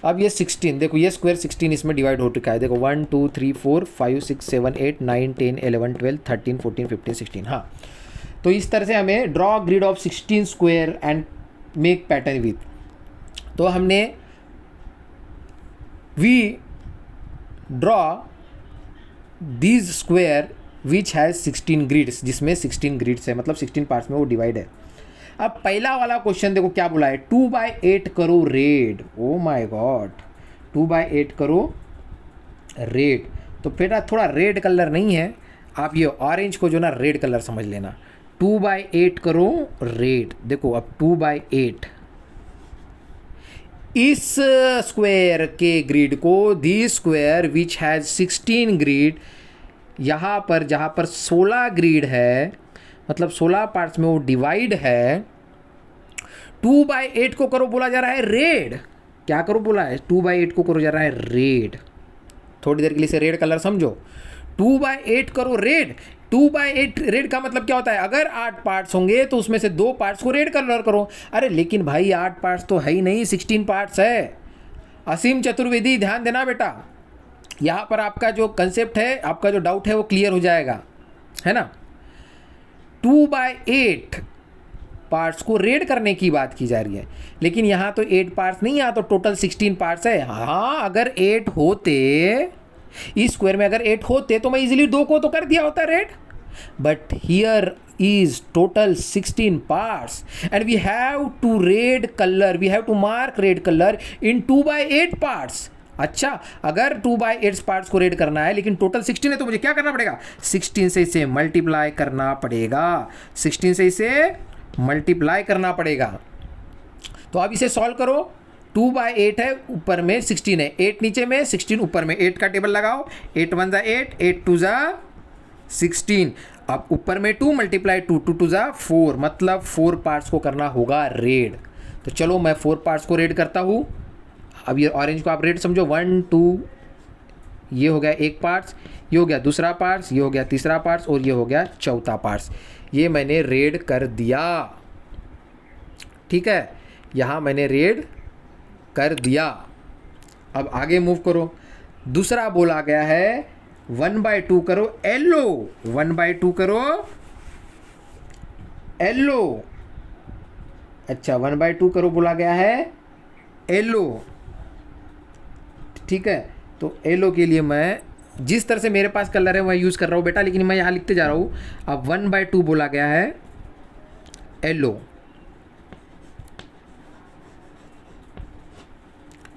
अब ये 16, देखो ये स्क्वायर 16 इसमें डिवाइड हो चुका है। देखो 1 2 3 4 5 6 7 8 9 10 11 12 13 14 15 16। हाँ, तो इस तरह से हमें draw grid of 16 square and make pattern with, तो हमने we draw these square which has 16 grids, जिसमें 16 ग्रिड्स है, मतलब 16 पार्ट्स में वो डिवाइड है। अब पहला वाला क्वेश्चन देखो क्या बोला है, 2/8 करो रेड। ओ माय गॉड, 2/8 करो रेड। तो फिर थोड़ा रेड कलर नहीं है, आप ये ऑरेंज को जो ना रेड कलर समझ लेना। 2/8 करो रेड। देखो अब 2/8 इस स्क्वायर के ग्रिड को, दी स्क्वायर विच हैज़ 16 ग्रिड, यहाँ पर जहाँ पर 16 ग्रिड है, मतलब 16 पार्ट्स में वो डिवाइड है। 2/8 को करो बोला जा रहा है रेड। क्या करो बोला है, 2/8 को करो जा रहा है रेड। थोड़ी देर के लिए से रेड कलर समझो। 2/8 करो रेड। 2/8 रेड का मतलब क्या होता है, अगर 8 पार्ट्स होंगे तो उसमें से 2 पार्ट्स को रेड कलर करो। अरे लेकिन भाई 8 पार्ट्स तो है ही नहीं, 16 पार्ट्स है। असीम चतुर्वेदी, ध्यान देना बेटा, यहाँ पर आपका जो कंसेप्ट है, आपका जो डाउट है वो क्लियर हो जाएगा, है ना। 2/8 पार्ट्स को रेड करने की बात की जा रही है, लेकिन यहाँ तो 8 पार्ट्स नहीं, यहाँ तो टोटल 16 पार्ट्स है। हाँ, अगर 8 होते, इस स्क्वायर में अगर 8 होते तो मैं इजीली 2 को तो कर दिया होता red, but here is total 16 parts and we have to red color, we have to mark red color in 2/8 parts। अच्छा, अगर 2/8 पार्ट्स को रेड करना है लेकिन टोटल 16 है तो मुझे क्या करना पड़ेगा, 16 से इसे मल्टीप्लाई करना पड़ेगा, 16 से इसे मल्टीप्लाई करना पड़ेगा। तो अब इसे सॉल्व करो, 2/8 है, ऊपर में 16 है, 8 नीचे में 16 ऊपर में, 8 का टेबल लगाओ, 8 1 ज़ा 8, 8 2 ज़ा 16, अब ऊपर में 2 मल्टीप्लाई 2, 2 2 ज़ा 4, मतलब 4 पार्ट्स को करना होगा रेड। तो चलो मैं 4 पार्ट्स को रेड करता हूँ। अब ये ऑरेंज को आप रेड समझो, 1 2, ये हो गया एक पार्ट्स, ये हो गया दूसरा पार्ट्स, ये हो गया तीसरा पार्ट्स और ये हो गया चौथा पार्ट्स। ये मैंने रेड कर दिया, ठीक है, यहाँ मैंने रेड कर दिया। अब आगे मूव करो, दूसरा बोला गया है 1/2 करो येलो, 1/2 करो येलो। अच्छा, 1/2 करो बोला गया है येलो, ठीक है। तो येलो के लिए मैं जिस तरह से मेरे पास कलर है वह यूज़ कर रहा हूँ बेटा, लेकिन मैं यहाँ लिखते जा रहा हूँ। अब 1/2 बोला गया है येलो,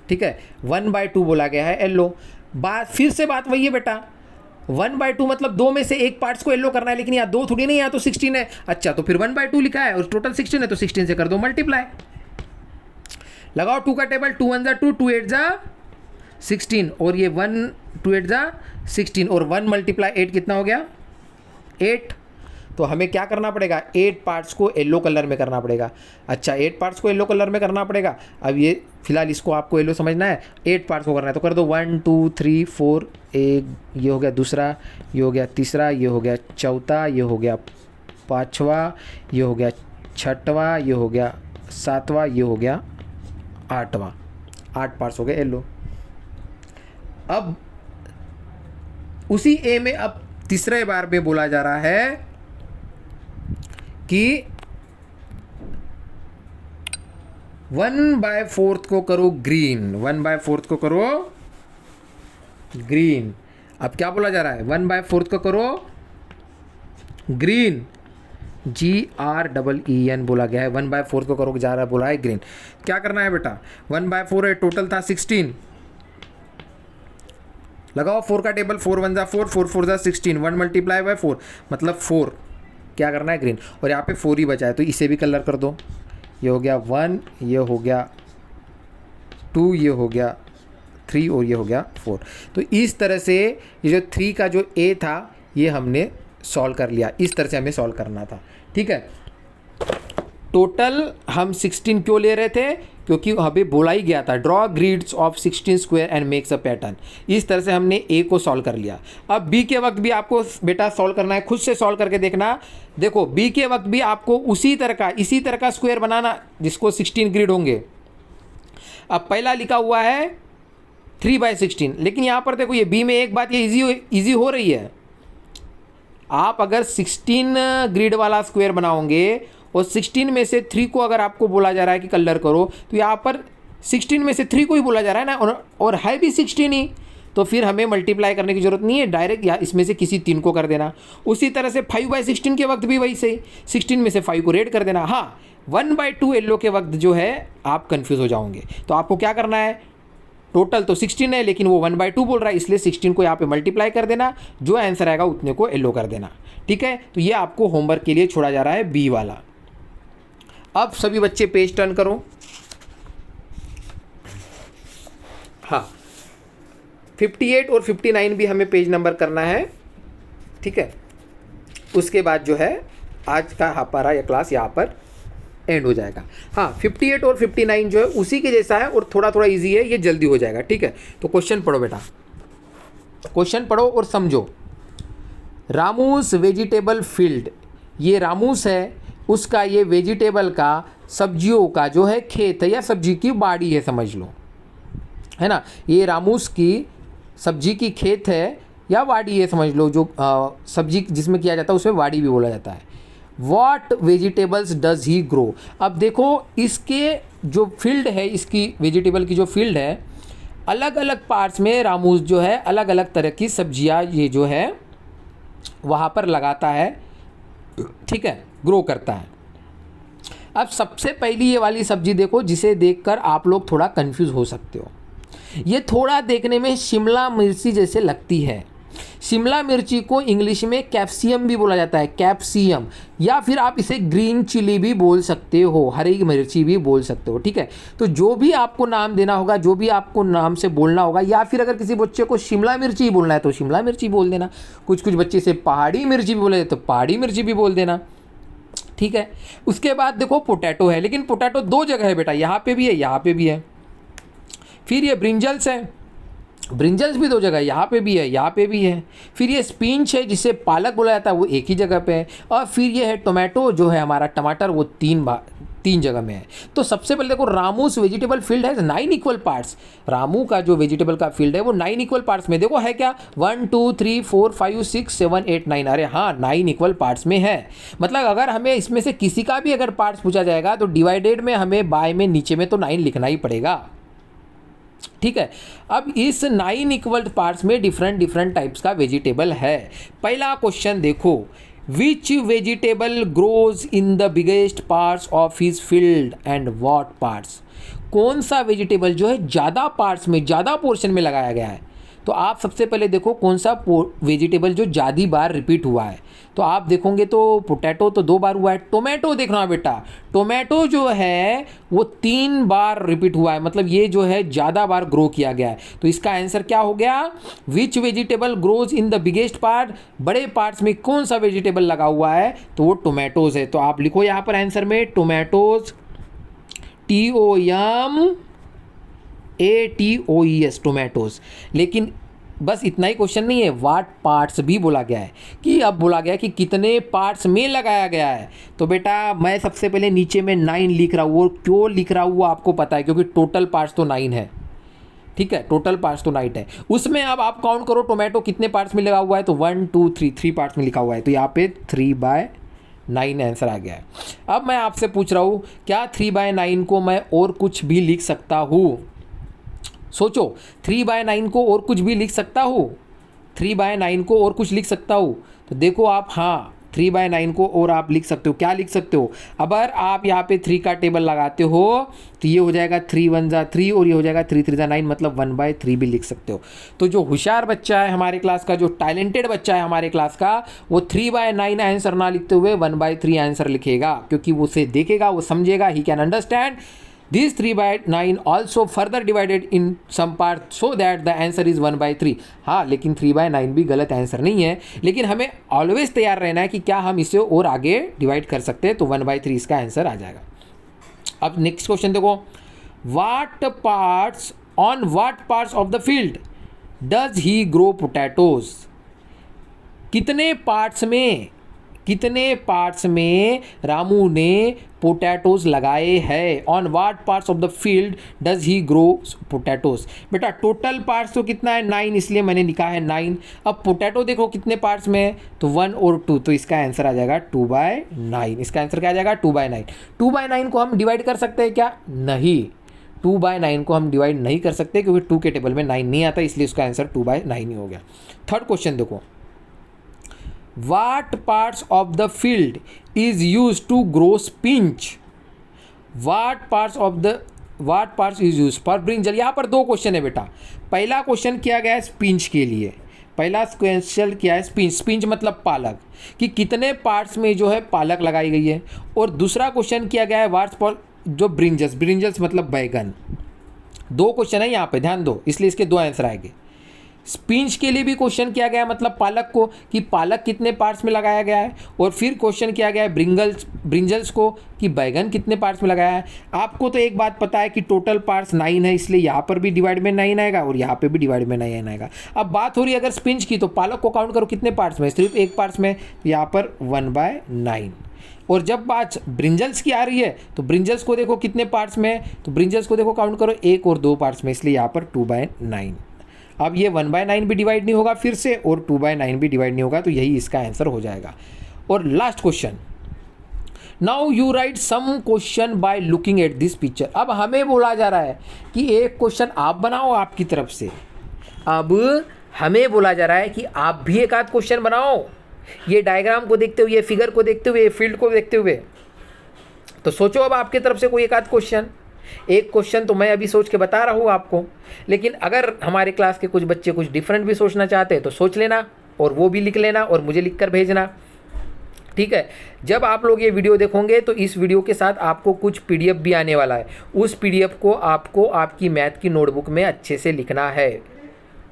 ठीक है, 1/2 बोला गया है येलो। बात फिर से बात वही है बेटा, 1/2 मतलब 2 में से एक पार्ट्स को येलो करना है, लेकिन यहाँ 2 थोड़ी नहीं, यहाँ तो 16 है। अच्छा, तो फिर 1/2 लिखा है और टोटल 16 है, तो 16 से कर दो मल्टीप्लाई, लगाओ 2 का टेबल, 2 1 ज़ा 2, 2 8 ज़ा 16, और ये 1 2 8 ज़ा 16, और 1 मल्टीप्लाई 8 कितना हो गया 8। तो हमें क्या करना पड़ेगा, 8 पार्ट्स को येलो कलर में करना पड़ेगा। अच्छा, 8 पार्ट्स को येलो कलर में करना पड़ेगा। अब ये फिलहाल इसको आपको येलो समझना है, 8 पार्ट्स को करना है तो कर दो 1 2 3 4, एक ये हो गया दूसरा, ये हो गया तीसरा, ये हो गया चौथा, ये हो गया पाँचवा, ये हो गया छठवां, ये हो गया सातवां, ये हो गया आठवां। 8 पार्ट्स हो गए येलो। अब उसी ए में अब तीसरे बार में बोला जा रहा है कि 1/4 को करो ग्रीन, 1/4 को करो ग्रीन। अब क्या बोला जा रहा है, 1/4 को करो ग्रीन, GREEN बोला गया है, 1/4 को करो जा रहा है, बोला है ग्रीन। क्या करना है बेटा, 1/4 है, टोटल था 16, लगाओ 4 का टेबल, 4 1 ज़ा 4, 4 4 ज़ा 16, 1 मल्टीप्लाई बाय 4 मतलब 4, क्या करना है ग्रीन, और यहाँ पे 4 ही बचा है तो इसे भी कलर कर दो। ये हो गया 1, ये हो गया 2, ये हो गया 3 और ये हो गया 4। तो इस तरह से ये जो 3 का जो ए था ये हमने सॉल्व कर लिया, इस तरह से हमें सॉल्व करना था, ठीक है। टोटल हम 16 क्यों ले रहे थे, क्योंकि अभी बोला ही गया था draw grids of 16 square and makes a pattern. इस तरह से हमने ए को सॉल्व कर लिया। अब बी के वक्त भी आपको बेटा सॉल्व करना है, खुद से सॉल्व करके देखना। देखो बी के वक्त भी आपको इसी तरह का स्क्वायर बनाना जिसको 16 ग्रिड होंगे। अब पहला लिखा हुआ है 3/16, लेकिन यहाँ पर देखो ये बी में एक बात ये ईजी हो रही है। आप अगर 16 ग्रिड वाला स्क्वायर बनाओगे और 16 में से 3 को अगर आपको बोला जा रहा है कि कलर करो, तो यहाँ पर 16 में से 3 को ही बोला जा रहा है ना, और है भी 16 ही, तो फिर हमें मल्टीप्लाई करने की ज़रूरत नहीं है, डायरेक्ट या इसमें से किसी 3 को कर देना। उसी तरह से 5/16 के वक्त भी वही सही, 16 में से 5 को रेड कर देना। हाँ, 1/2 येलो के वक्त जो है आप कन्फ्यूज़ हो जाओगे, तो आपको क्या करना है, टोटल तो 16 है लेकिन वो 1/2 बोल रहा है, इसलिए 16 को यहाँ पे मल्टीप्लाई कर देना, जो आंसर आएगा उतने को येलो कर देना, ठीक है। तो ये आपको होमवर्क के लिए छोड़ा जा रहा है बी वाला। अब सभी बच्चे पेज टर्न करो। हाँ, 58 और 59 भी हमें पेज नंबर करना है, ठीक है। उसके बाद जो है आज का हमारा ये क्लास यहाँ पर एंड हो जाएगा। हाँ, 58 और 59 जो है उसी के जैसा है और थोड़ा थोड़ा इजी है, ये जल्दी हो जाएगा, ठीक है। तो क्वेश्चन पढ़ो बेटा, क्वेश्चन पढ़ो और समझो। रामूस वेजिटेबल फील्ड, ये रामूस है, उसका ये वेजिटेबल का सब्जियों का जो है खेत है या सब्जी की बाड़ी है, समझ लो, है ना। ये रामूस की सब्जी की खेत है या वाड़ी है, समझ लो, जो सब्जी जिसमें किया जाता है उसमें वाड़ी भी बोला जाता है। What vegetables does he grow. अब देखो इसके जो फील्ड है, इसकी वेजिटेबल की जो फील्ड है, अलग अलग पार्ट्स में रामूस जो है अलग अलग तरह की सब्जियां ये जो है वहाँ पर लगाता है, ठीक है, ग्रो करता है। अब सबसे पहली ये वाली सब्जी देखो, जिसे देखकर आप लोग थोड़ा कंफ्यूज हो सकते हो। ये थोड़ा देखने में शिमला मिर्ची जैसे लगती है। शिमला मिर्ची को इंग्लिश में कैप्सियम भी बोला जाता है, कैप्सियम, या फिर आप इसे ग्रीन चिली भी बोल सकते हो, हरी मिर्ची भी बोल सकते हो, ठीक है। तो जो भी आपको नाम देना होगा, जो भी आपको नाम से बोलना होगा, या फिर अगर किसी बच्चे को शिमला मिर्ची बोलना है तो शिमला मिर्ची बोल देना। कुछ कुछ बच्चे से पहाड़ी मिर्ची भी बोले तो पहाड़ी मिर्ची भी बोल देना, ठीक है। उसके बाद देखो पोटैटो है, लेकिन पोटैटो दो जगह है बेटा, यहाँ पे भी है, यहाँ पे भी है। फिर ये ब्रिंजल्स है, ब्रिंजल्स भी दो जगह है, यहाँ पे भी है, यहाँ पे भी है। फिर ये स्पिंच है जिसे पालक बोला जाता है, वो एक ही जगह पे है। और फिर ये है टोमेटो जो है हमारा टमाटर, वो तीन जगह में है। तो सबसे पहले देखो रामूस वेजिटेबल फील्ड है 9 इक्वल पार्ट्स। रामू का जो वेजिटेबल का फील्ड है वो 9 इक्वल पार्ट्स में, देखो है क्या, 1 2 3 4 5 6 7 8 9, अरे हाँ 9 इक्वल पार्ट्स में है। मतलब अगर हमें इसमें से किसी का भी अगर पार्ट्स पूछा जाएगा तो डिवाइडेड में हमें बाय में नीचे में तो 9 लिखना ही पड़ेगा, ठीक है। अब इस 9 इक्वल पार्ट्स में डिफरेंट डिफरेंट टाइप्स का वेजिटेबल है। पहला क्वेश्चन देखो, which vegetable grows in the biggest parts of his field and what parts. कौन सा वेजिटेबल जो है ज़्यादा पार्ट्स में, ज़्यादा पोर्शन में लगाया गया है। तो आप सबसे पहले देखो कौन सा वेजिटेबल जो ज़्यादा बार रिपीट हुआ है। तो आप देखोगे तो पोटैटो तो 2 बार हुआ है। टोमेटो देखना बेटा, टोमेटो जो है वो 3 बार रिपीट हुआ है, मतलब ये जो है ज़्यादा बार ग्रो किया गया है। तो इसका आंसर क्या हो गया, which vegetable grows in the biggest part, बड़े पार्ट्स में कौन सा वेजिटेबल लगा हुआ है, तो वो टोमेटोज है। तो आप लिखो यहाँ पर आंसर में टोमेटोज, TOMATOES, टोमेटोज। लेकिन बस इतना ही क्वेश्चन नहीं है, व्हाट पार्ट्स भी बोला गया है, कि अब बोला गया कि कितने पार्ट्स में लगाया गया है। तो बेटा मैं सबसे पहले नीचे में 9 लिख रहा हूँ, और क्यों लिख रहा हूँ वो आपको पता है, क्योंकि टोटल पार्ट्स तो 9 है, ठीक है, टोटल पार्ट्स तो 9 है। उसमें अब आप काउंट करो टोमेटो कितने पार्ट्स में लगा हुआ है, तो 1 2 3 पार्ट्स में लिखा हुआ है। तो यहाँ पे 3/9 आंसर आ गया है। अब मैं आपसे पूछ रहा हूँ, क्या 3/9 को मैं और कुछ भी लिख सकता हूँ? सोचो, 3/9 को और कुछ भी लिख सकता हूँ? 3/9 को और कुछ लिख सकता हूँ? तो देखो आप, हाँ 3/9 को और आप लिख सकते हो। क्या लिख सकते हो? अगर आप यहाँ पे 3 का टेबल लगाते हो तो ये हो जाएगा 3 1 जा 3, और ये हो जाएगा 3 3 जा 9, मतलब 1/3 भी लिख सकते हो। तो जो होशियार बच्चा है हमारे क्लास का, जो टैलेंटेड बच्चा है हमारे क्लास का, वो 3/9 आंसर ना लिखते हुए 1/3 आंसर लिखेगा, क्योंकि वो उसे देखेगा, वो समझेगा, he can understand These 3/9 also further divided in some part so that the answer is 1/3। हाँ, लेकिन 3/9 भी गलत आंसर नहीं है, लेकिन हमें ऑलवेज तैयार रहना है कि क्या हम इसे और आगे डिवाइड कर सकते हैं। तो 1/3 इसका आंसर आ जाएगा। अब नेक्स्ट क्वेश्चन देखो, what parts of the field does he grow potatoes. कितने पार्ट्स में रामू ने पोटैटोज लगाए हैं? On what parts of the field does he grow potatoes. बेटा टोटल पार्ट्स तो कितना है, 9, इसलिए मैंने लिखा है 9। अब पोटैटो देखो कितने पार्ट्स में है, तो 1 और 2, तो इसका आंसर आ जाएगा 2/9। इसका आंसर क्या आ जाएगा, 2/9। 2/9 को हम डिवाइड कर सकते हैं क्या? नहीं, 2/9 को हम डिवाइड नहीं कर सकते, क्योंकि 2 के टेबल में 9 नहीं आता, इसलिए इसका आंसर 2/9 ही हो गया। थर्ड क्वेश्चन देखो, What parts of the field is used to grow spinach? What parts is used for brinjal? यहाँ पर 2 क्वेश्चन है बेटा। पहला क्वेश्चन किया गया है स्पिंच के लिए, पहला क्वेश्चन क्या है, स्पिंच मतलब पालक, कि कितने पार्ट्स में जो है पालक लगाई गई है। और दूसरा क्वेश्चन किया गया है व्हाट्स फॉर जो ब्रिंजल्स मतलब बैगन। 2 क्वेश्चन है यहाँ पे, ध्यान दो, इसलिए इसके 2 आंसर आएंगे। स्पिंच के लिए भी क्वेश्चन किया गया है, मतलब पालक को, कि पालक कितने पार्ट्स में लगाया गया है। और फिर क्वेश्चन किया गया है ब्रिंजल्स को, कि बैगन कितने पार्ट्स में लगाया है। आपको तो एक बात पता है कि टोटल पार्ट्स 9 है, इसलिए यहाँ पर भी डिवाइड में 9 आएगा और यहाँ पे भी डिवाइड में 9 आएगा। अब बात हो रही है अगर स्पिंच की, तो पालक को काउंट करो कितने पार्ट्स में, सिर्फ एक पार्ट्स में, यहाँ पर 1/9। और जब बात ब्रिंजल्स की आ रही है, तो ब्रिंजल्स को देखो कितने पार्ट्स में, तो ब्रिंजल्स को देखो काउंट करो 1 और 2 पार्ट्स में, इसलिए यहाँ पर 2/9। अब ये 1/9 भी डिवाइड नहीं होगा फिर से, और 2/9 भी डिवाइड नहीं होगा, तो यही इसका आंसर हो जाएगा। और last question, now you write some question by looking at this picture. अब हमें बोला जा रहा है कि एक क्वेश्चन आप बनाओ आपकी तरफ से। अब हमें बोला जा रहा है कि आप भी एक आध क्वेश्चन बनाओ, ये डायग्राम को देखते हुए, ये फिगर को देखते हुए, ये फील्ड को देखते हुए। तो सोचो अब आपकी तरफ से कोई एक आध क्वेश्चन। एक क्वेश्चन तो मैं अभी सोच के बता रहा हूँ आपको, लेकिन अगर हमारे क्लास के कुछ बच्चे कुछ डिफरेंट भी सोचना चाहते हैं तो सोच लेना और वो भी लिख लेना और मुझे लिख कर भेजना, ठीक है। जब आप लोग ये वीडियो देखोगे तो इस वीडियो के साथ आपको कुछ पीडीएफ भी आने वाला है। उस पीडीएफ को आपको आपकी मैथ की नोटबुक में अच्छे से लिखना है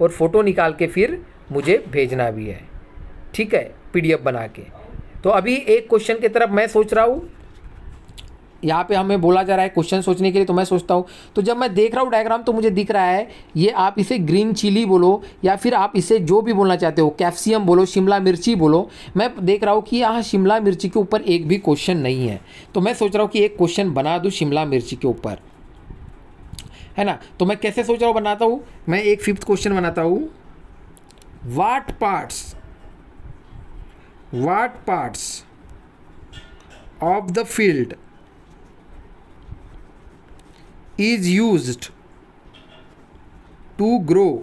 और फ़ोटो निकाल के फिर मुझे भेजना भी है, ठीक है, पीडीएफ बना के। तो अभी एक क्वेश्चन की तरफ मैं सोच रहा हूँ, यहाँ पे हमें बोला जा रहा है क्वेश्चन सोचने के लिए, तो मैं सोचता हूँ। तो जब मैं देख रहा हूँ डायग्राम तो मुझे दिख रहा है, ये आप इसे ग्रीन चिली बोलो या फिर आप इसे जो भी बोलना चाहते हो, कैप्सियम बोलो, शिमला मिर्ची बोलो। मैं देख रहा हूँ कि यहाँ शिमला मिर्ची के ऊपर एक भी क्वेश्चन नहीं है, तो मैं सोच रहा हूँ कि एक क्वेश्चन बना दूँ शिमला मिर्ची के ऊपर, है ना। तो मैं कैसे सोच रहा हूँ बनाता हूँ, मैं एक 5th क्वेश्चन बनाता हूँ। What parts of the field is used to grow,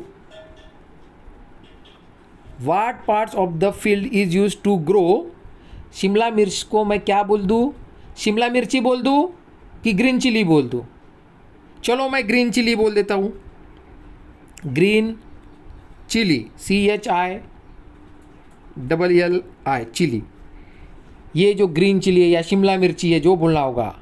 what parts of the field is used to grow। Shimla मिर्च को मैं क्या बोल दूँ, शिमला मिर्ची बोल दूँ कि ग्रीन चिली बोल दूँ? चलो मैं ग्रीन चिली बोल देता हूँ। ग्रीन चिली, CHILLI चिली, ये जो ग्रीन चिली है या शिमला मिर्ची है जो बोलना होगा।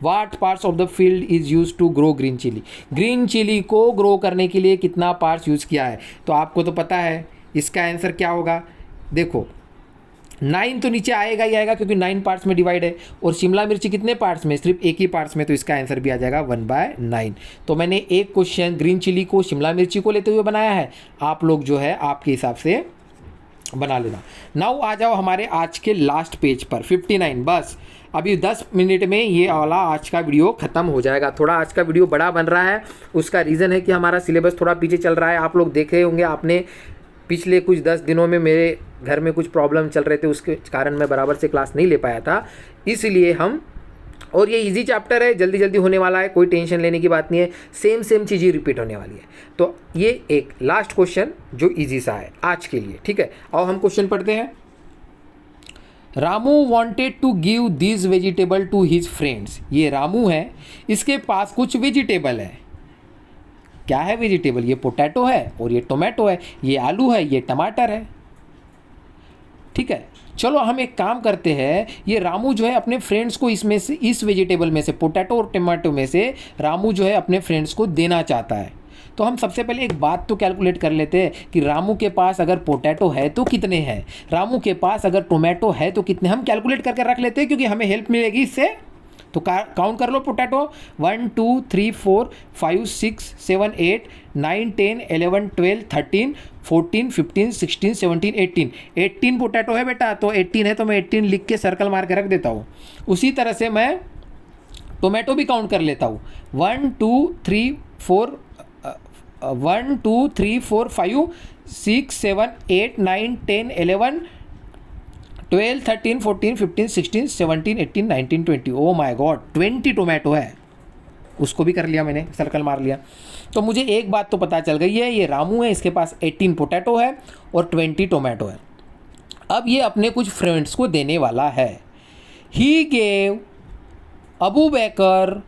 What parts of the field is used to grow green chili? Green chili को ग्रो करने के लिए कितना पार्ट्स यूज़ किया है? तो आपको तो पता है इसका आंसर क्या होगा। देखो 9 तो नीचे आएगा ही आएगा क्योंकि 9 पार्ट्स में डिवाइड है, और शिमला मिर्ची कितने पार्ट्स में, सिर्फ एक ही पार्ट्स में, तो इसका आंसर भी आ जाएगा 1/9। तो मैंने एक क्वेश्चन ग्रीन चिली को शिमला मिर्ची को लेते हुए बनाया है, आप लोग जो है आपके हिसाब से बना लेना। नाउ आ जाओ हमारे आज के लास्ट पेज पर 59। बस अभी 10 मिनट में ये वाला आज का वीडियो ख़त्म हो जाएगा। थोड़ा आज का वीडियो बड़ा बन रहा है, उसका रीज़न है कि हमारा सिलेबस थोड़ा पीछे चल रहा है। आप लोग देखे होंगे, आपने पिछले कुछ 10 दिनों में मेरे घर में कुछ प्रॉब्लम चल रहे थे, उसके कारण मैं बराबर से क्लास नहीं ले पाया था, इसलिए हम, और ये इजी चैप्टर है, जल्दी जल्दी होने वाला है, कोई टेंशन लेने की बात नहीं है। सेम चीज़ रिपीट होने वाली है। तो ये एक लास्ट क्वेश्चन जो इजी सा है आज के लिए, ठीक है। और हम क्वेश्चन पढ़ते हैं। Ramu wanted to give this vegetable to his friends. ये रामू है, इसके पास कुछ वेजिटेबल है। क्या है वेजिटेबल? ये पोटैटो है और ये टोमेटो है, ये आलू है, ये टमाटर है, ठीक है। चलो हम एक काम करते हैं, ये रामू जो है अपने फ्रेंड्स को इसमें से, इस वेजिटेबल में से, पोटैटो और टमाटो में से रामू जो है अपने फ्रेंड्स को देना चाहता है। तो हम सबसे पहले एक बात तो कैलकुलेट कर लेते हैं कि रामू के पास अगर पोटैटो है तो कितने हैं, रामू के पास अगर टोमेटो है तो कितने, हम कैलकुलेट करके रख लेते हैं क्योंकि हमें हेल्प मिलेगी इससे। तो काउंट कर लो पोटैटो, 1 2 3 4 5 6 7 8 9 10 11 12 13 14 15 16 17 18 18 पोटैटो है बेटा। तो 18 है तो मैं 18 लिख के सर्कल मार के रख देता हूँ। उसी तरह से मैं टोमेटो भी काउंट कर लेता हूँ, 1 2 3 4 1 2 3 4 5 6 7 8 9 10 11 12 13 14 15 16 17 18 19 20। ओ माय गॉड, 20 टोमेटो है। उसको भी कर लिया मैंने, सर्कल मार लिया। तो मुझे एक बात तो पता चल गई है, ये रामू है, इसके पास 18 पोटैटो है और 20 टोमेटो है। अब ये अपने कुछ फ्रेंड्स को देने वाला है। He gave Abu Bakar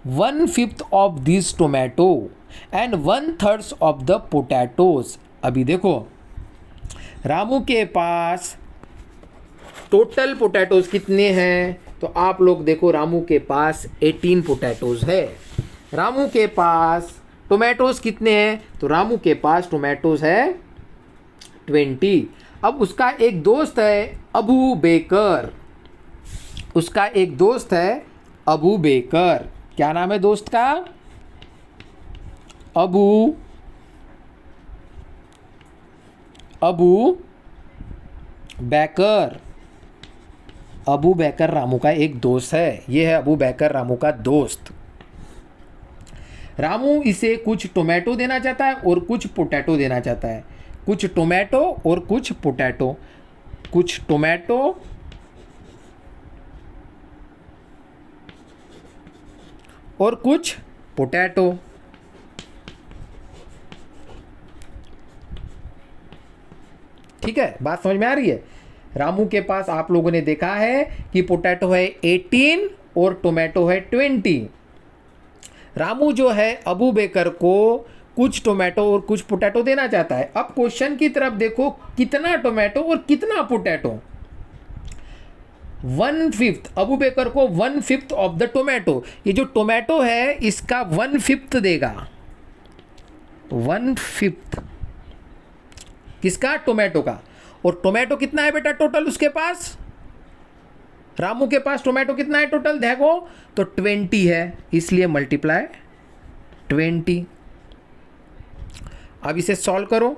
1/5 of this tomato and 1/3 of the potatoes. अभी देखो रामू के पास टोटल पोटैटोज कितने हैं, तो आप लोग देखो रामू के पास 18 पोटैटोज है। रामू के पास टोमेटोज कितने हैं, तो रामू के पास टोमेटोज है 20। अब उसका एक दोस्त है अबू बेकर, उसका एक दोस्त है अबू बेकर। क्या नाम है दोस्त का? अबू बैकर। अबू बैकर रामू का एक दोस्त है। ये है अबू बैकर रामू का दोस्त। रामू इसे कुछ टोमेटो देना चाहता है और कुछ पोटैटो देना चाहता है। कुछ टोमेटो और कुछ पोटैटो, कुछ टोमेटो और कुछ पोटैटो। ठीक है, बात समझ में आ रही है। रामू के पास आप लोगों ने देखा है कि पोटैटो है 18 और टोमेटो है 20। रामू जो है अबू बेकर को कुछ टोमेटो और कुछ पोटैटो देना चाहता है। अब क्वेश्चन की तरफ देखो, कितना टोमेटो और कितना पोटैटो। 1/5, अबू बेकर को 1/5 ऑफ द टोमेटो। ये जो टोमेटो है इसका 1/5 देगा। 1/5 किसका? टोमेटो का। और टोमेटो कितना है बेटा टोटल उसके पास? रामू के पास टोमेटो कितना है टोटल देखो तो 20 है, इसलिए मल्टीप्लाई 20। अब इसे सॉल्व करो,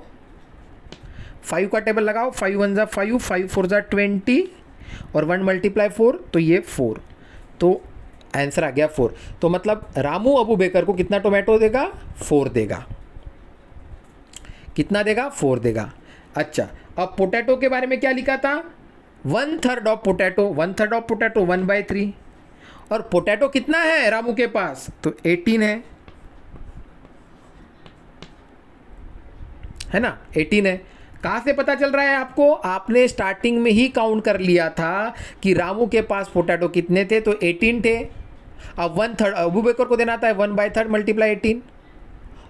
5 का टेबल लगाओ, 5 1 जा 5, 5 4 जा 20 और 1 मल्टीप्लाई 4 तो ये 4, तो आंसर आ गया 4। तो मतलब रामू अबू बेकर को कितना टोमेटो देगा? 4 देगा। कितना देगा? 4 देगा। अच्छा, अब पोटैटो के बारे में क्या लिखा था? 1/3 ऑफ पोटैटो। 1/3 of potato 1/3। और पोटैटो कितना है रामू के पास? तो 18 है ना, 18 है। कहाँ से पता चल रहा है आपको? आपने स्टार्टिंग में ही काउंट कर लिया था कि रामू के पास पोटैटो कितने थे, तो 18 थे। अब 1/3 अबू बेकर को देना था 1/3 मल्टीप्लाई 18।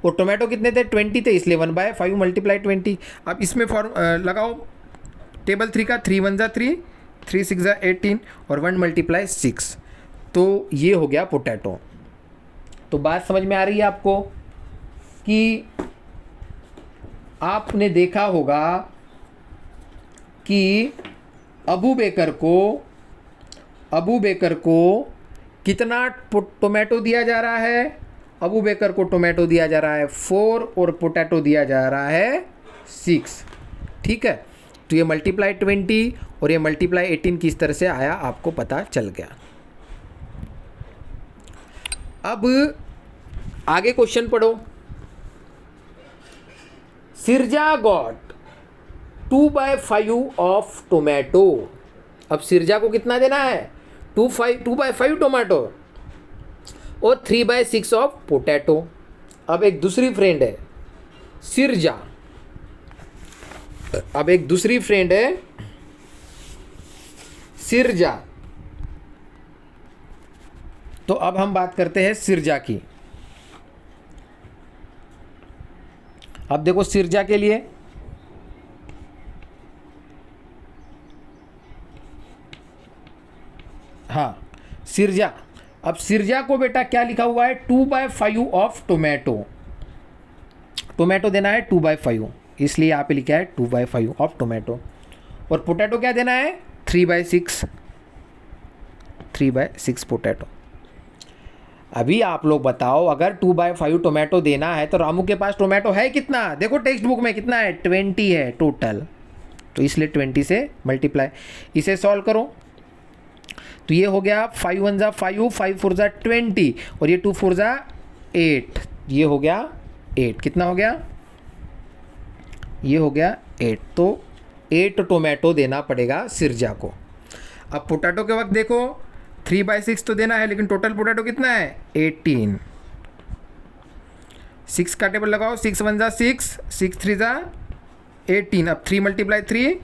और टोमेटो कितने थे? 20 थे, इसलिए 1/5 मल्टीप्लाई 20। अब इसमें लगाओ टेबल 3 का, 3 1 जा 3, 3 6 जा 18 और 1 मल्टीप्लाई 6, तो ये हो गया पोटैटो। तो बात समझ में आ रही है आपको कि आपने देखा होगा कि अबू बेकर को कितना टोमेटो दिया जा रहा है? अबू बेकर को टोमेटो दिया जा रहा है 4 और पोटैटो दिया जा रहा है 6। ठीक है, तो ये मल्टीप्लाई 20 और ये मल्टीप्लाई 18 किस तरह से आया आपको पता चल गया। अब आगे क्वेश्चन पढ़ो। सिरजा गॉट 2/5 ऑफ टोमेटो। अब सिरजा को कितना देना है? 2/5 टोमेटो और 3/6 ऑफ पोटैटो। अब एक दूसरी फ्रेंड है सिरजा, अब एक दूसरी फ्रेंड है सिरजा। तो अब हम बात करते हैं सिरजा की। अब देखो सिरजा के लिए हाँ सिरजा, अब सिरजा को बेटा क्या लिखा हुआ है? 2/5 ऑफ टोमेटो। टोमेटो देना है 2/5, इसलिए यहाँ पे लिखा है 2/5 ऑफ टोमेटो। और पोटैटो क्या देना है? 3/6 पोटैटो। अभी आप लोग बताओ, अगर 2/5 टोमेटो देना है तो रामू के पास टोमेटो है कितना? देखो टेक्स्ट बुक में कितना है? 20 है टोटल, तो इसलिए 20 से मल्टीप्लाई। इसे सॉल्व करो तो ये हो गया 5 1 जा 5, 5 4 जा 20 और ये 2 4 जा 8, ये हो गया 8। कितना हो गया? ये हो गया 8। तो 8 टोमेटो देना पड़ेगा सिरजा को। अब पोटैटो के वक्त देखो 3/6 तो देना है, लेकिन टोटल पोटैटो कितना है? 18। 6 का टेबल लगाओ, 6 1 जा 6, 6 3 जा 18। अब 3 मल्टीप्लाई 3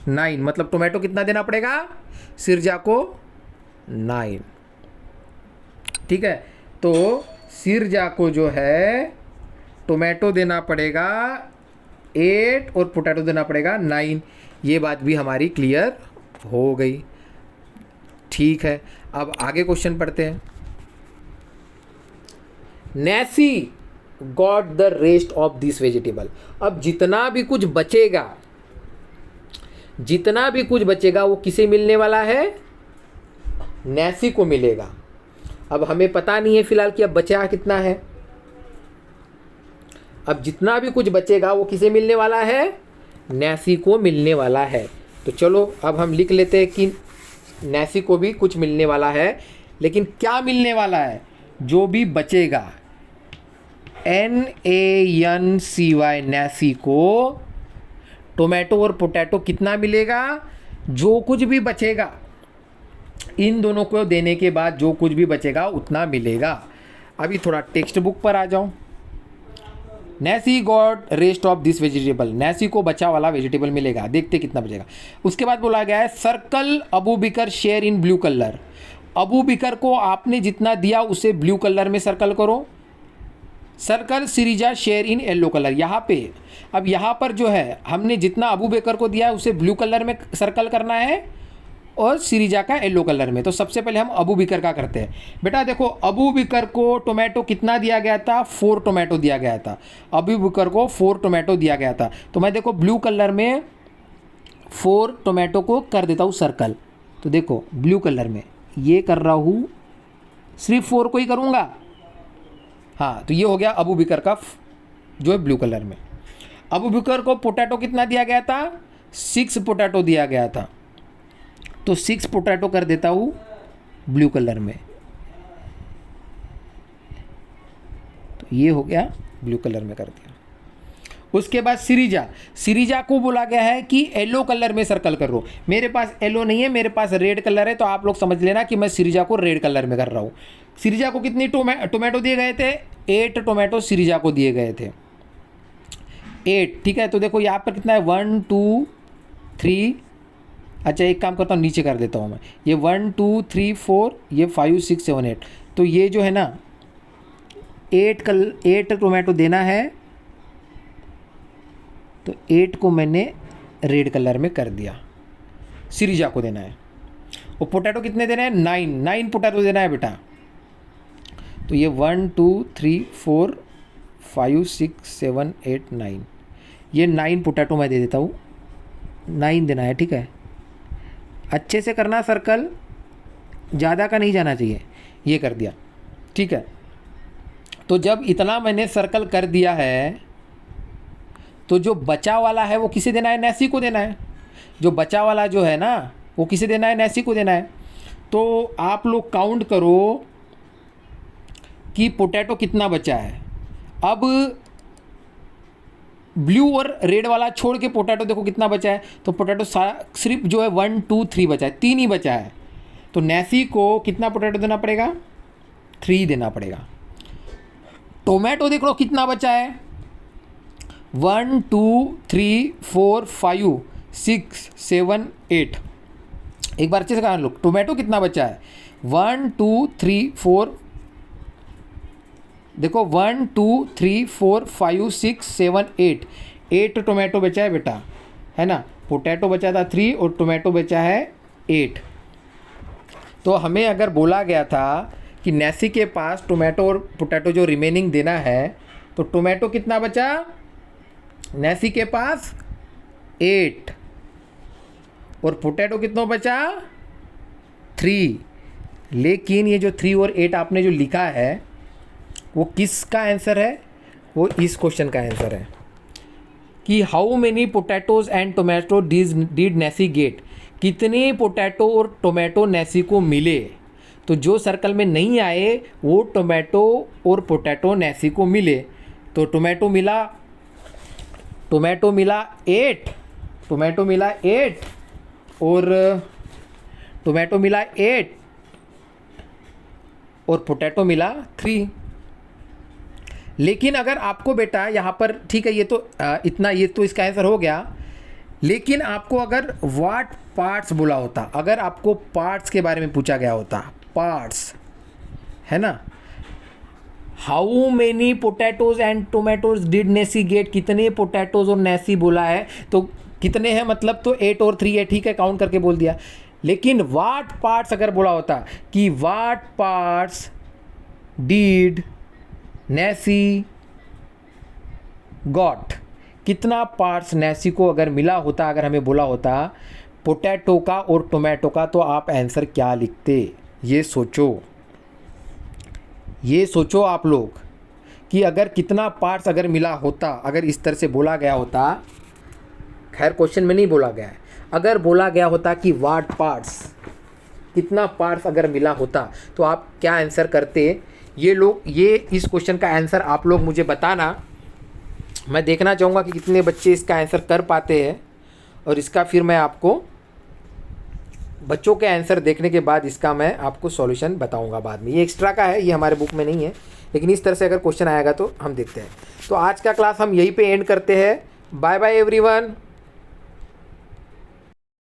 9, मतलब टोमेटो कितना देना पड़ेगा सिरजा को? 9। ठीक है, तो सिरजा को जो है टोमेटो देना पड़ेगा 8 और पोटैटो देना पड़ेगा 9। ये बात भी हमारी क्लियर हो गई। ठीक है, अब आगे क्वेश्चन पढ़ते हैं। Nancy got the rest of this vegetable. अब जितना भी कुछ बचेगा वो किसे मिलने वाला है? नैसी को मिलेगा। अब हमें पता नहीं है फिलहाल कि अब बचा कितना है। अब जितना भी कुछ बचेगा वो किसे मिलने वाला है? नैसी को मिलने वाला है। तो चलो अब हम लिख लेते हैं कि नैसी को भी कुछ मिलने वाला है, लेकिन क्या मिलने वाला है? जो भी बचेगा, NANCY, नैसी को टोमेटो और पोटैटो कितना मिलेगा? जो कुछ भी बचेगा, इन दोनों को देने के बाद जो कुछ भी बचेगा उतना मिलेगा। अभी थोड़ा टेक्स्ट बुक पर आ जाओ। Nancy got rest of this vegetable, Nancy को बचा वाला वेजिटेबल मिलेगा, देखते कितना बचेगा। उसके बाद बोला गया है circle Abu Bakar share in blue colour, Abu Bakar को आपने जितना दिया उसे ब्लू कलर में सर्कल करो। Circle Sirija share in yellow colour, यहाँ पे अब यहाँ पर जो है हमने जितना अबू बेकर को दिया है उसे ब्लू कलर में सर्कल करना है और सिरिजा का येलो कलर में। तो सबसे पहले हम अबू बिकर का करते हैं। बेटा देखो अबू बिकर को टोमेटो कितना दिया गया था, 4 टोमेटो दिया गया था। अबू बिकर को 4 टोमेटो दिया गया था, तो मैं देखो ब्लू कलर में 4 टोमेटो को कर देता हूँ सर्कल। तो देखो ब्लू कलर में ये कर रहा हूँ, सिर्फ 4 को ही करूँगा। हाँ तो ये हो गया अबू बिकर का जो है ब्लू कलर में। अबू बिकर को पोटैटो कितना दिया गया था, 6 पोटैटो दिया गया था, तो 6 पोटैटो कर देता हूँ ब्लू कलर में। तो ये हो गया ब्लू कलर में कर दिया। उसके बाद सिरिजा, सिरिजा को बोला गया है कि येलो कलर में सर्कल करो। मेरे पास येलो नहीं है, मेरे पास रेड कलर है, तो आप लोग समझ लेना कि मैं सिरिजा को रेड कलर में कर रहा हूँ। सिरिजा को कितनी टोमेटो दिए गए थे, 8 टोमेटो सिरिजा को दिए गए थे, 8। ठीक है, तो देखो यहाँ पर कितना है 1 2 3। अच्छा एक काम करता हूँ नीचे कर देता हूँ मैं, ये 1 2 3 4, ये 5 6 7 8। तो ये जो है ना 8 टोमेटो देना है, तो 8 को मैंने रेड कलर में कर दिया, सिरिजा को देना है। और पोटैटो कितने देना है, 9 पोटैटो देना है बेटा। तो ये 1 2 3 4 5 6 7 8 9, ये 9 पोटैटो मैं दे देता हूँ, 9 देना है। ठीक है, अच्छे से करना सर्कल, ज़्यादा का नहीं जाना चाहिए। ये कर दिया, ठीक है। तो जब इतना मैंने सर्कल कर दिया है, तो जो बचा वाला है वो किसे देना है, नैसी को देना है। जो बचा वाला जो है ना वो किसे देना है, नैसी को देना है। तो आप लोग काउंट करो कि पोटैटो कितना बचा है। अब ब्लू और रेड वाला छोड़ के पोटैटो देखो कितना बचा है, तो पोटैटो सिर्फ जो है 1 2 3 बचा है, 3 ही बचा है। तो नैसी को कितना पोटैटो देना पड़ेगा, 3 देना पड़ेगा। टोमेटो देख लो कितना बचा है, 1 2 3 4 5 6 7 8। एक बार अच्छे से कहा लोग, टोमेटो कितना बचा है, 1 2 3 4, देखो 1 2 3 4 5 6 7 8, 8 टोमेटो बचा है बेटा, है ना। पोटैटो बचा था 3 और टोमेटो बचा है 8। तो हमें अगर बोला गया था कि नैसी के पास टोमेटो और पोटैटो जो रिमेनिंग देना है, तो टोमेटो कितना बचा, नैसी के पास 8, और पोटैटो कितना बचा 3। लेकिन ये जो 3 और 8 आपने जो लिखा है वो किसका आंसर है, वो इस क्वेश्चन का आंसर है कि how many potatoes and tomato did Nancy get, कितने पोटैटो और टोमेटो नैसी को मिले। तो जो सर्कल में नहीं आए वो टोमेटो और पोटैटो नैसी को मिले। तो टोमेटो मिला 8, टोमेटो मिला 8 और टोमेटो मिला 8 और पोटैटो मिला 3। लेकिन अगर आपको बेटा यहाँ पर, ठीक है ये तो इतना, ये तो इसका आंसर हो गया। लेकिन आपको अगर व्हाट पार्ट्स बोला होता, अगर आपको पार्ट्स के बारे में पूछा गया होता, पार्ट्स है ना, how many potatoes and tomatoes did Nancy get, कितने पोटैटोज और नैसी बोला है, तो कितने हैं मतलब तो 8 और 3 है, ठीक है काउंट करके बोल दिया। लेकिन व्हाट पार्ट्स अगर बोला होता कि what parts did Nainsi got, कितना पार्ट्स नैसी को अगर मिला होता, अगर हमें बोला होता पोटैटो का और टोमेटो का, तो आप आंसर क्या लिखते, ये सोचो आप लोग कि अगर कितना पार्ट्स अगर मिला होता, अगर इस तरह से बोला गया होता, खैर क्वेश्चन में नहीं बोला गया है, अगर बोला गया होता कि व्हाट पार्ट्स, कितना पार्ट्स अगर मिला होता, तो आप क्या आंसर करते। ये लोग, ये इस क्वेश्चन का आंसर आप लोग मुझे बताना, मैं देखना चाहूँगा कि कितने बच्चे इसका आंसर कर पाते हैं, और इसका फिर मैं आपको बच्चों के आंसर देखने के बाद इसका मैं आपको सॉल्यूशन बताऊंगा बाद में। ये एक्स्ट्रा का है, ये हमारे बुक में नहीं है, लेकिन इस तरह से अगर क्वेश्चन आएगा तो हम देखते हैं। तो आज का क्लास हम यहीं पे एंड करते हैं। Bye bye everyone.